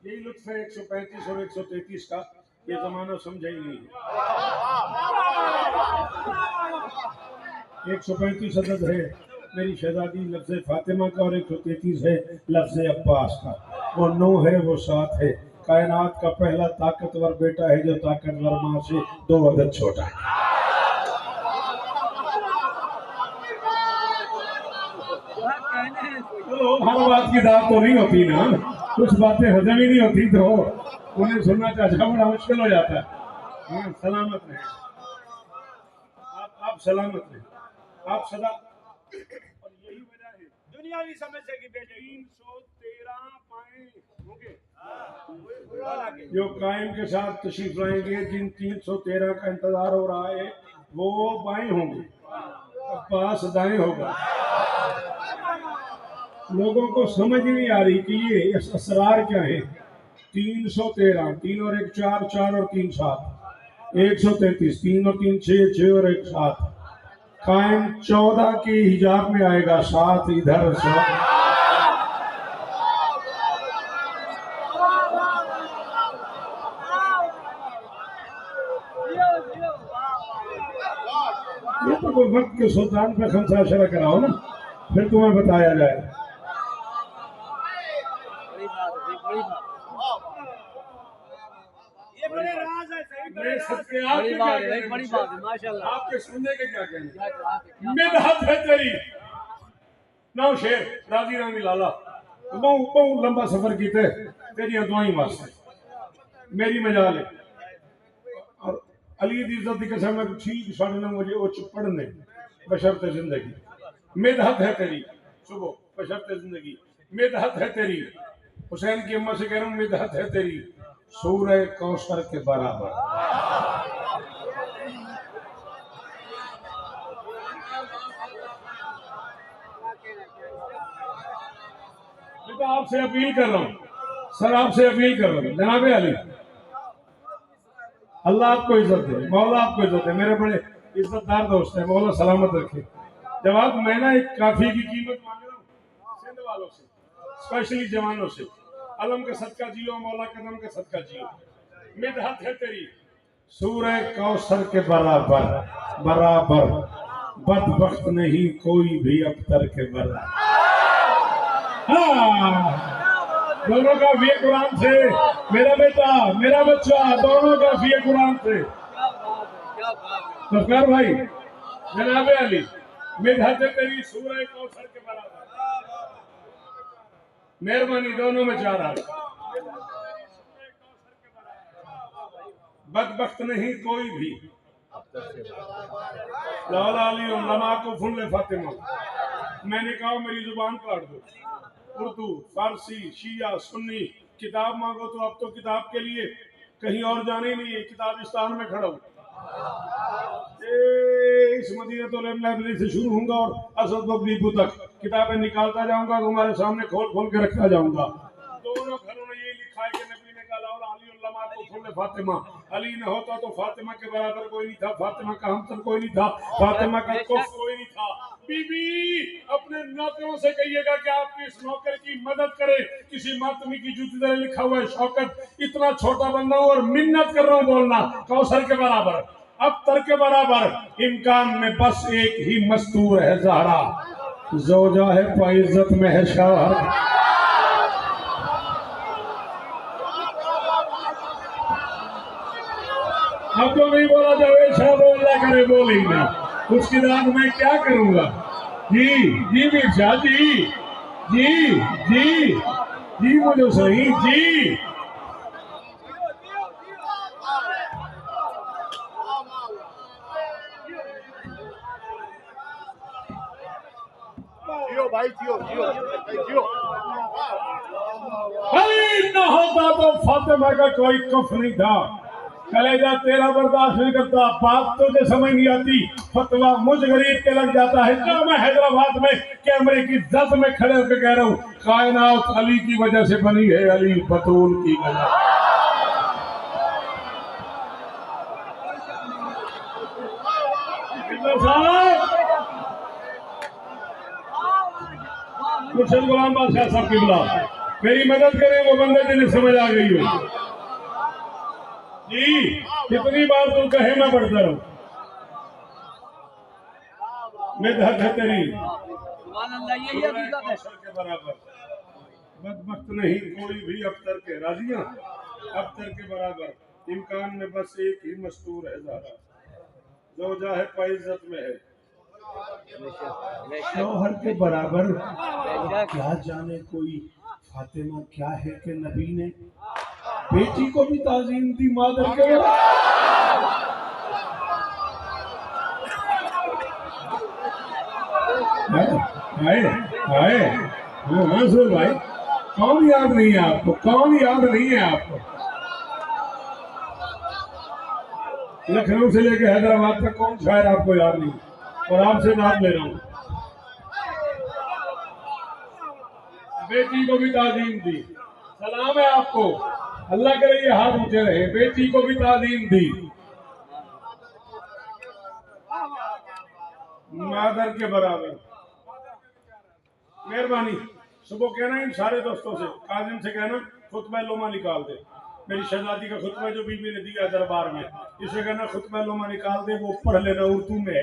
यही लुत्फ है 135 और 133 का। ये जमाना समझा ही नहीं है। 135 अदद है मेरी शहजादी लफ्ज़ फातिमा का, और 133 है लफ्ज़ अब्बास का। वो 9 है, वो 7 है। कायनात का पहला ताकतवर बेटा है जो ताकतवर माँ से 2 अदद छोटा है। तो हर बात की दाद तो नहीं होती ना, कुछ बातें हजम ही नहीं होती तो उन्हें सुनना चाहता बड़ा मुश्किल हो जाता है। हाँ, सलामत रहे आप सलामत रहे, आप सदा। और यही वजह है दुनियावी समझ से कि बेटे 313 पाए होंगे जो कायम के साथ तशरीफ लाएंगे। जिन 313 का इंतजार हो रहा है वो बाएं होंगे, अब्बास दाएं होगा। लोगों को समझ ही नहीं आ रही कि ये असरार क्या है। 313, 3 और 1 4, 4 और 3 7, 133, 3 और 3 6, 6 और 1 7। कायम 14 के हिजाब में आएगा, 7 इधर 7। ये तो कोई वक्त के सुल्तान पे खमसा शरा कराओ ना, फिर तुम्हें बताया जाए। ये बड़े राज है, सही बड़े सच्चे बड़ी बात है, बड़ी बात है माशाल्लाह। आपके सुनने के क्या कहने। मिदहत है तेरी 9 शेर राजी रानी लाला, बहुत लंबा सफर कीते तेरिया दुआई वास्ते मेरी मजाल है। और अली दी इज्जत की कसम है, ठीक 9:30 बजे उच्च पढ़ने बशर्ते जिंदगी। मिदहत है तेरी सुबह बशर्ते जिंदगी, मिदहत है तेरी। हुसैन की अम्मा से कह रहा हूँ मिदहत है तेरी सूरह कौसर के बराबर। तो आपसे अपील कर रहा हूँ सर, आपसे अपील कर रहा हूँ जनाबे अली, अल्लाह आपको इज्जत दे, मौला आपको इज्जत दे, मेरे बड़े इज्जतदार दोस्त है, मौला सलामत रखे। जवाब मैं ना एक काफी की कीमत मांग रहा हूँ सिंध वालों से, स्पेशली जवानों से। अलम का सदका जियो मौला, कदम का सदका जियो। मिदहत है तेरी सूरह कौसर के बराबर, बराबर बदबख्त नहीं कोई भी अख्तर के बराबर। हाँ, दोनों का भी कुरान से, मेरा बेटा मेरा बच्चा दोनों का भी कुरान से। नमस्कार भाई, जनाब अली, मिदहत है तेरी सूरह कौसर के बराबर। मेहरबानी, दोनों में चाह रहा बदबख्त नहीं कोई भी। लौला अली उलमा को फुल फातिमा। मैंने कहा मेरी जुबान काट दो, उर्दू फारसी शिया सुन्नी किताब मांगो तो अब तो किताब के लिए कहीं और जाने ही नहीं है, किताबिस्तान में खड़ा हूं। इस मदीनतुल लाइब्रेरी से शुरू होऊंगा और असद बबलीपू तक किताबें निकालता जाऊंगा, तुम्हारे सामने खोल खोल के रखता जाऊंगा। दोनों घरों में ये लिखा है कि नबी ने कहा लौला अली उलमा को फुल फातिमा। अली न होता तो फातिमा के बराबर कोई नहीं था, फातिमा का हमसर कोई नहीं था, फातिमा का कुफ कोई नहीं था। बीबी अपने नौकरों से कहिएगा कि आपकी इस नौकर की मदद करे। किसी मातमी की जूती तरह लिखा हुआ है शौकत, इतना छोटा बंदा हूं और मिन्नत कर रहा हूं बोलना कौसर के बराबर, अख्तर के बराबर। इम्कान में बस एक ही मस्तूर है ज़हरा, ज़ौजा है पाइज़्ज़त में है शौहर। अब तो नहीं बोला जाए शाह बोला करे, बोलेंगे उसकी दाद मैं क्या करूंगा। जी जी मिर्जा जी, जी जी जी मुझे सही जी। जियो भाई, जियो जियो जियो। अली न होता तो फातिमा का कोई कफ नहीं था। कलेजा तेरा बर्दाश्त नहीं करता, बात तुझे समझ नहीं आती, फतवा मुझ गरीब के लग जाता है। जो मैं हैदराबाद में कैमरे की जद में खड़े होकर कह रहा हूँ, कायनात अली की वजह से बनी है, अली बतूल की वजह। मुर्शिद गुलाम बादशाह साहब की बुला, मेरी मदद करें, वो बंदे जिन्हें समझ आ गई हो। जी कितनी बार तू कहे मैं पढ़ता रहूं। मिदहत है तेरी के बराबर, बदबख्त नहीं कोई भी अख्तर के, राजियां अख्तर के बराबर। इम्कान में बस एक ही मस्तूर है ज़हरा, ज़ौजा है पाइज़्ज़त में है शौहर के बराबर। क्या जाने कोई फातिमा क्या है कि नबी ने बेटी को भी ताज़ीम दी मादर के मंसूर भाई। कौन याद नहीं है आपको, कौन याद नहीं है आपको। लखनऊ से लेकर हैदराबाद तक कौन शायर आपको याद नहीं, और आपसे नाम ले रहा हूं। बेटी को भी ताज़ीम दी, सलाम है आपको, अल्लाह करे ये हाथ ऊंचे रहे। बेटी को भी ताज़ीम दी मादर के बराबर। मेहरबानी, सुबह कहना इन सारे दोस्तों से, काजिम से कहना खुतबा लोमा निकाल दे। मेरी शहजादी का खुतबा जो बीबी ने दिया दरबार में, इसे कहना खुतबा लोमा निकाल दे, वो पढ़ लेना, उर्दू में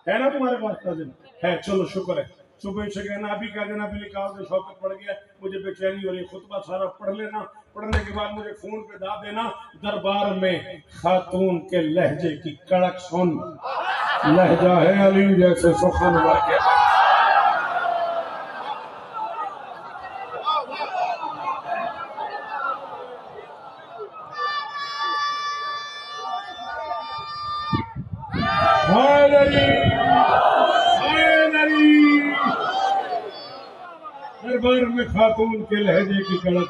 है ना तुम्हारे पास काजिम है? चलो शुक्र है। सुबह से कहना अभी कह देना, अभी निकाल दे, शौकत पड़ गया, मुझे बेचैनी हो रही, खुतबा सारा पढ़ लेना। पढ़ने के बाद मुझे फोन पे दा देना, दरबार में खातून के लहजे की कड़क सुन, लहजा है अली जैसे सुखन वर्गे। दरबार में खातून के लहजे की कड़क।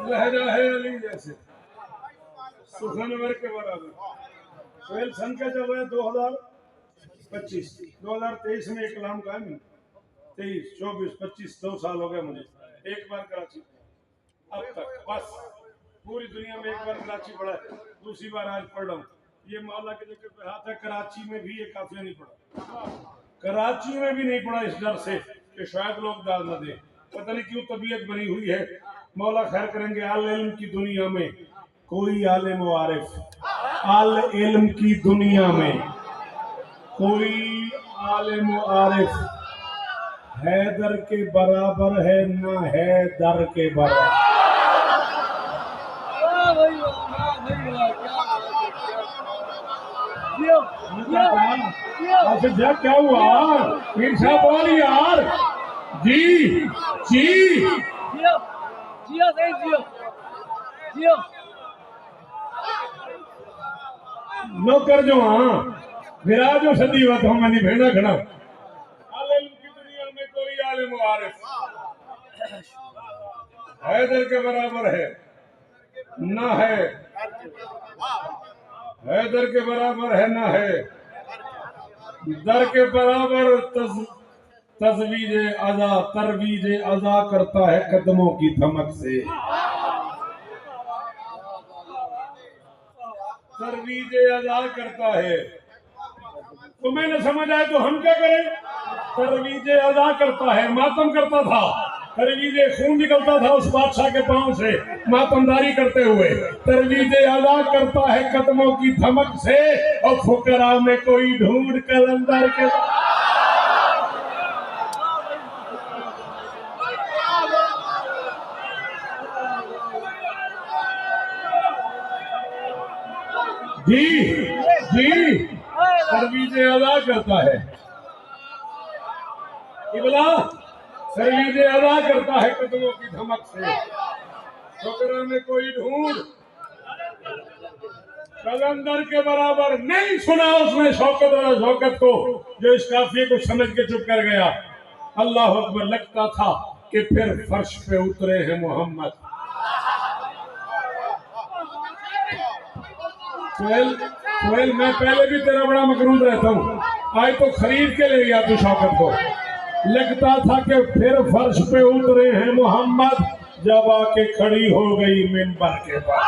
लहजा है अली जैसे। सुखानवर के बराबर। सोहेल सन का जब है 2025, 2023 में एक कलाम का नहीं, 23, 24, 25 2 साल हो गए मुझे एक बार कराची, अब तक बस पूरी दुनिया में एक बार कराची पढ़ा है, दूसरी बार आज पढ़ रहा हूँ। ये मौला के जिक्र पे हाथ है, कराची में भी ये काफिया नहीं पढ़ा, कराची में भी नहीं पढ़ा, इस डर से कि शायद लोग दाद न दे, पता नहीं क्यों तबीयत बनी हुई है। मौला खैर करेंगे। आल इल्म की दुनिया में कोई आलिम व आरिफ, आल इल्म की दुनिया में कोई आलिम व आरिफ हैदर के बराबर है ना हैदर के बराबर। वाह भाई वाह, वाह भाई वाह, क्या बात है, क्या बात है। अच्छा क्या हुआ पीर साहब, बोल यार। जी जी जियो जियो सही जियो जियो। नौकर जो हाँ विराज जो सदी वत हो मैंने भेड़ा खड़ा। आलिम की दुनिया में कोई आलिम व आरिफ हैदर के बराबर है ना है, हैदर के बराबर है ना है, दर के बराबर तजवीज अज़ा तरवीज अज़ा करता है कदमों की धमक से, तरवीज अज़ा करता है। तुम्हें न समझ आए तो हम क्या करें? तरवीज अज़ा करता है, मातम करता था, तरवीज खून निकलता था उस बादशाह के पांव से मातमदारी करते हुए, तरवीज अज़ा करता है कदमों की धमक से, और फुकरा में कोई ढूंढ कलंदर के। जी जी तरवीज अदा करता है, इबला तरवीज अदा करता है कदमों की धमक से, ठोकरा में कोई ढूंढ कलंदर के बराबर। नहीं सुना उसने शौकत और शौकत को, जो इस काफिये को समझ के चुप कर गया। अल्लाह अकबर, लगता था कि फिर फर्श पे उतरे हैं मोहम्मद। सोहेल मैं पहले भी तेरा बड़ा मकरूद रहता हूँ, आज तो खरीद के ले गया तू शौकत को। लगता था कि फिर फर्श पे उतरे हैं मोहम्मद, जब आके खड़ी हो गई मिंबर के पास।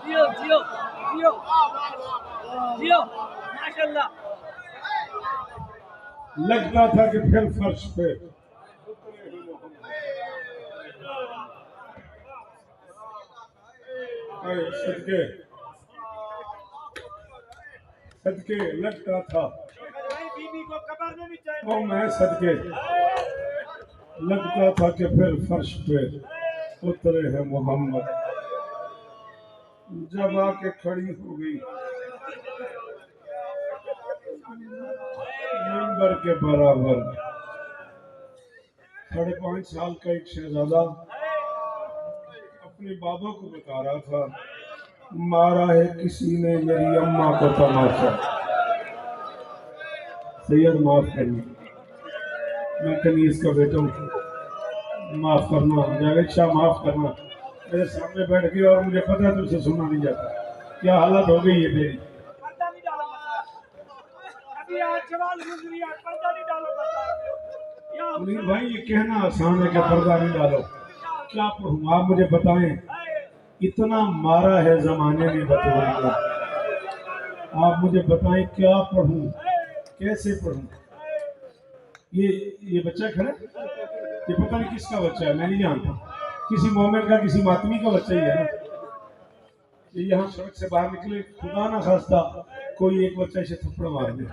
जियो जियो जियो जियो माशाल्लाह। लगता था कि फिर फर्श पे सदके सदके लगता था वो मैं सदके लगता था कि फिर फर्श पे उतरे हैं मोहम्मद, जब आके खड़ी हो गई मिंबर के बराबर। 5.5 साल का एक शहजादा अपने बाबा को बता रहा था, मारा है किसी ने मेरी अम्मा को तमाचा। सैयद माफ करना, मैं कनीज का बेटा हूँ, माफ करना, जावेद शाह माफ करना। मेरे सामने बैठ गई और मुझे पता है तुझसे सुना नहीं जाता। क्या हालत हो गई है तेरी? मुनीर भाई ये कहना आसान है कि पर्दा नहीं डालो, क्या पढ़ूं आप मुझे बताएं। इतना मारा है जमाने ने बतौर को, आप मुझे बताएं क्या पढ़ूं, कैसे पढ़ूं। ये बच्चा खड़ा, ये पता नहीं किसका बच्चा है, मैं नहीं जानता, किसी मोमेंट का किसी मातमी का बच्चा ही है ना। ये यहाँ सड़क से बाहर निकले, खुदा ना खास्ता कोई एक बच्चा इसे थप्पड़ मार दे,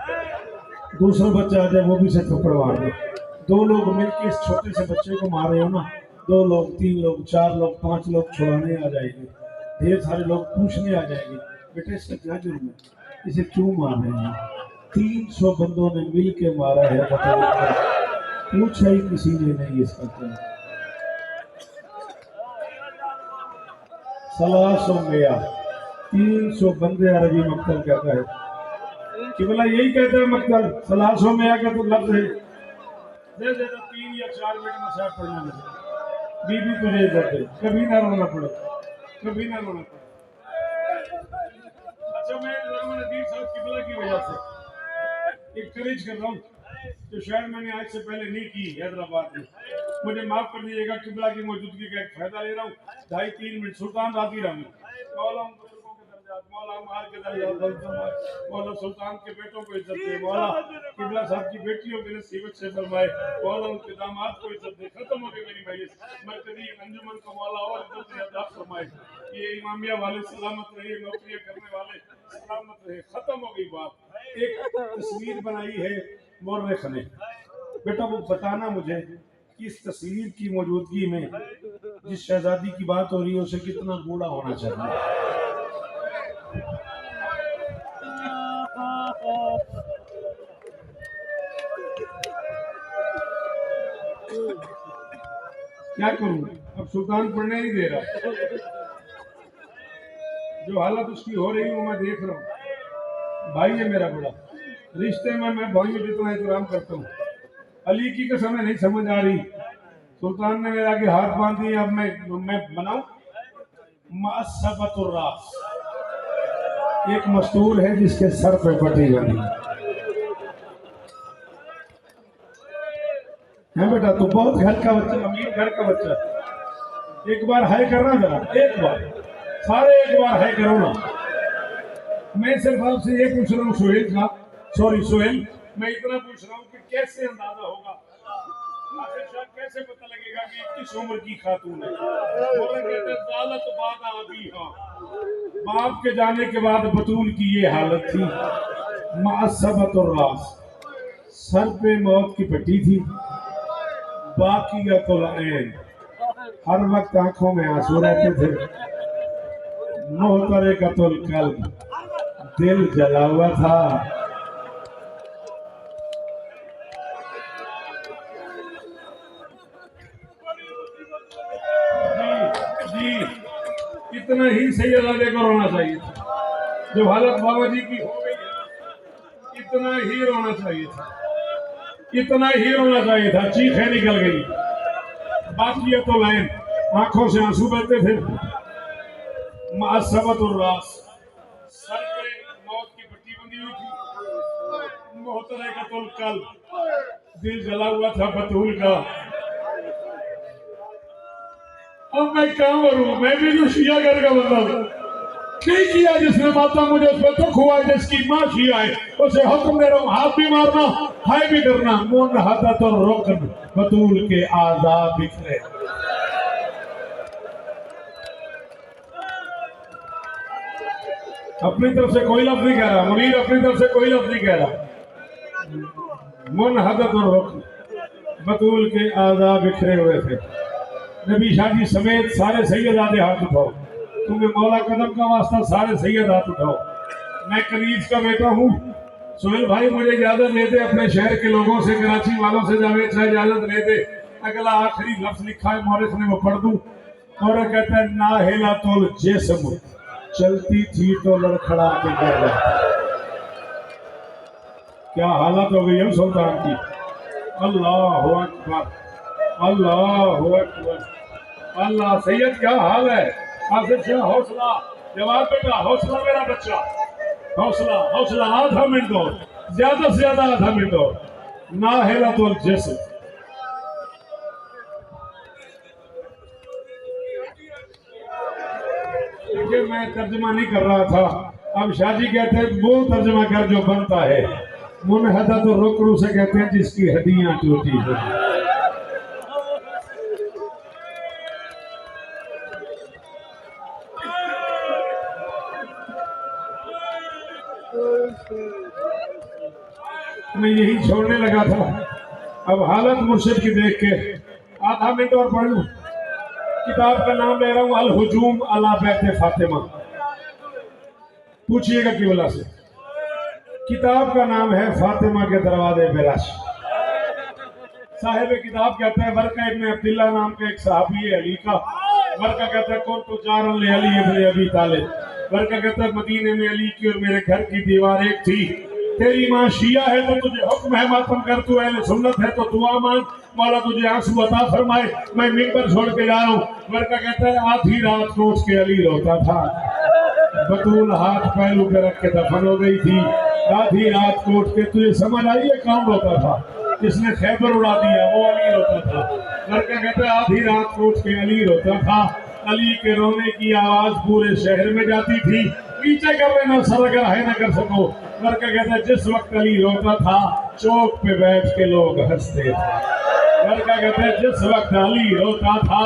दूसरा बच्चा आ जाए वो भी इसे थप्पड़ मार दे, 2 लोग मिलकर इस छोटे से बच्चे को मार रहे हो ना, 2 लोग 3 लोग 4 लोग 5 लोग छुड़ाने आ जाएंगे, ढेर सारे लोग पूछने आ जाएंगे बेटे इसका क्या जुर्म है, इसे क्यों मार रहे हैं। 300 बंदों ने मिल के मारा है, पूछा ही किसी ने नहीं इसका क्या। सलासो मेया 300 बंदे अरबी मक्तल कहता है, किबला यही कहता है मक्तल, सलासो मेया का तो लफ्ज है। दे 3 या 4 मिनट में साहब पढ़ने लगे, बीबी तुझे इज्जत दे, कभी ना रोना पड़े, कभी ना रोना पड़े। अच्छा मैं नजर नदीर साहब किबला की वजह से एक करेज कर रहा हूँ जो शायद मैंने आज से पहले नहीं की हैदराबाद में, मुझे माफ कर दीजिएगा। किबला की मौजूदगी का एक फायदा ले रहा हूँ, 2.5-3 मिनट सुल्तान राजी रहूँ। मौला बुजुर्गों के दर्जात, मौला मार के दर्जात, मौला सुल्तान के बेटों को इज्जत दे, मौला किबला साहब की बेटियों के नसीबत से फरमाए, मौला उनके दामाद को इज्जत दे। खत्म हो गई मेरी मजलिस, मरकजी अंजुमन को मौला और इज्जत दे, अता फरमाए। ये इमामिया वाले सलामत रहिए, नौकरियां करने वाले सलामत रहे। खत्म हो गई बात। एक तस्वीर बनाई है मोर्रख ने, बेटा वो बताना मुझे कि इस तस्वीर की मौजूदगी में जिस शहजादी की बात हो रही है उसे कितना बूढ़ा होना चाहिए। क्या करूं, अब सुल्तान पढ़ने नहीं दे रहा। जो हालत उसकी हो रही है वो मैं देख रहा हूँ। भाई है मेरा बड़ा, रिश्ते में मैं भाइयों जितना एहतराम करता हूँ। अली की कसम नहीं समझ आ रही, सुल्तान ने मेरे आगे हाथ बांध दिए। अब मैं बनाऊं मअस्सबतुर रास, एक मस्तूर है जिसके सर पे पट्टी बनी है। बेटा तू बहुत घर का बच्चा, अमीर घर का बच्चा, एक बार हाय करना जरा, एक बार, सारे एक बार हाय करो ना। मैं सिर्फ आपसे ये पूछ रहा हूँ सोहेल साहब, सॉरी सोहेल, मैं इतना पूछ रहा हूँ कि कैसे अंदाजा होगा, आखिर शायद कैसे पता लगेगा कि किस उम्र की खातून है। कहते ज़ालत बादा अभी, हाँ, बाप के जाने के बाद बतूल की ये हालत थी। मअस्सबतुर रास, सर पे मौत की पट्टी थी। बाकियतुल ऐन, हर वक्त आंखों में आंसू रहते थे। मुहतरकतुल कल्ब, दिल जला हुआ था। जी इतना ही सैयदादे को रोना चाहिए था। जो हालत बाबा जी की हो गई है, इतना ही रोना चाहिए था, इतना ही रोना चाहिए था। चीखें निकल गई, बाकी तो लाइन, आंखों से आंसू बहते थे। मअस्सबतुर रास, सर पे मौत की पट्टी बंधी हुई थी। मुहतरकतुल कल्ब, दिल जला हुआ था बतूल का। अब मैं क्या करूं, मैं भी तो शिया घर का बंदा हूं। नहीं किया जिसने माता मुझे उस पर दुख हुआ, जिसकी माँ शिया है उसे हुक्म दे रहा हूं, हाथ भी मारना, हाय भी करना। मुन हदत और रोकन, बतूल के आजाद बिखरे। अपनी तरफ से कोई लफ्ज नहीं कह रहा, मुनीर अपनी तरफ से कोई लफ्ज नहीं कह रहा। मुन हदत और रोकन, बतूल के आजाद बिखरे हुए थे। नबी शादी समेत सारे सैयदादे हाथ उठाओ, तुम्हें मौला कदम का वास्ता, सारे सैयद हाथ उठाओ। मैं कनीज का बेटा हूँ। सोहेल भाई मुझे इजाजत ले दे, अपने शहर के लोगों से, कराची वालों से जावेद साहब इजाजत ले दे। अगला आखिरी लफ्ज लिखा है मौरख ने, वो पढ़ दूं। और कहता है ना हिला तो जिस्म, चलती थी तो लड़खड़ा के गिर गया। क्या हालत हो गई है सुल्तान की। अल्लाह अकबर, अल्लाह अकबर, अल्लाह। सैयद क्या हाल है, आसिफ शाह हौसला, जवाब बेटा हौसला मेरा बच्चा, हौसला हौसला। आधा मिनट दो, ज्यादा से ज्यादा आधा मिनट दो। ना हिला तो जिस्म, देखिए मैं तर्जमा नहीं कर रहा था, अब शाहजी कहते हैं वो तर्जमा कर जो बनता है। मुनहदा तो रोकड़ू से कहते हैं जिसकी हड्डियां टूटी है। मैं यही छोड़ने लगा था, अब हालत मुर्शिद की देख के आधा मिनट और पढ़ लूं। किताब का नाम ले रहा हूं अल हुजूम अला बैत फातिमा। पूछिएगा किबला से, किताब का नाम है फातिमा के दरवाजे पे रश। साहिब किताब कहता है वर्का इब्न अब्दुल्लाह नाम का एक सहाबी है अली का। वर्का कहता है कौन तो जारन अली इब्न अबी तालिब। वर्का कहता है मदीने में अली की और मेरे घर की दीवार एक थी। तेरी माँ शिया है तो तुझे हुक्म है मातम कर, तू अहले सुन्नत है तो दुआ मांग, मौला तुझे आंसू अता फरमाए। मैं मिंबर छोड़ के जा रहा हूँ। लड़का कहता है आधी रात को उठ के अली रोता था, बतूल हाथ पहलू पे रख के दफन हो गई थी। आधी रात को उठ के तुझे समझ आई है कौन रोता था? जिसने खैबर उड़ा दिया वो अली रोता था। लड़का कहता है आधी रात को उठ के अली रोता था। अली के रोने की आवाज पूरे शहर में जाती थी। नीचे कर लेना सर अगर है ना कर सको। लड़का कहता है जिस वक्त अली रोता था चौक पे बैठ के लोग हंसते थे। लड़का कहता है जिस वक्त अली रोता था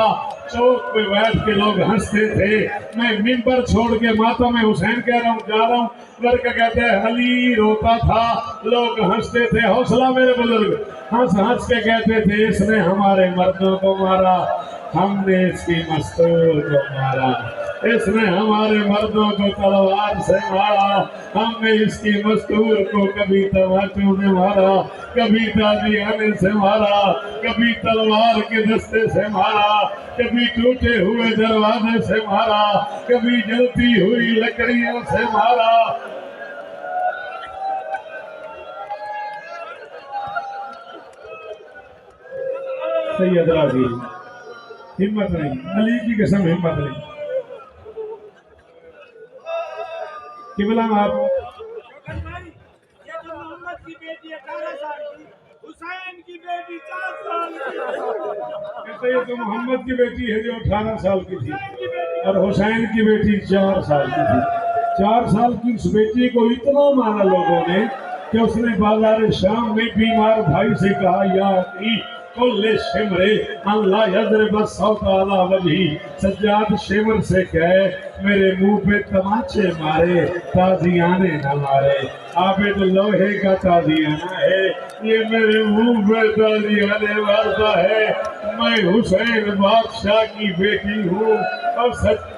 चौक पे बैठ के लोग हंसते थे। मैं मिंबर छोड़ के माता में हुसैन कह रहा हूँ जा रहा हूँ। लड़का कहते हैं अली रोता था लोग हंसते थे। हौसला मेरे बुजुर्ग हंस हंस के कहते थे इसने हमारे मर्दों को मारा, हमने इसकी मस्तूर को मारा, इसने हमारे मर्दों को तलवार से मारा, हमने इसकी मस्तूर को कभी तमाचू ने मारा, कभी ताजियाने से मारा, कभी तलवार के दस्ते से मारा, कभी टूटे हुए दरवाजे से मारा, कभी जलती हुई लकड़ियों से मारा। सैयद राजी हिम्मत नहीं, अली की कसम हिम्मत नहीं। किबला आप ये तो मोहम्मद की बेटी 18 साल की, हुसैन की बेटी 4 साल की। कहते ये तो मोहम्मद की बेटी है जो 18 साल की थी और हुसैन की बेटी 4 साल की थी। 4 साल की उस बेटी को इतना माना लोगों ने कि उसने बाजार शाम में बीमार भाई से कहा या कुल्ले शिमरे अल्लाह यजरब सौता अला वजही, सज्जाद शिमर से कहे मेरे मुंह पे तमाचे मारे ताजियाने न मारे। आबिद लोहे का ताजियाना है, ये मेरे मुंह पे ताजियाने मारता है। मैं हुसैन बादशाह की बेटी हूँ और सच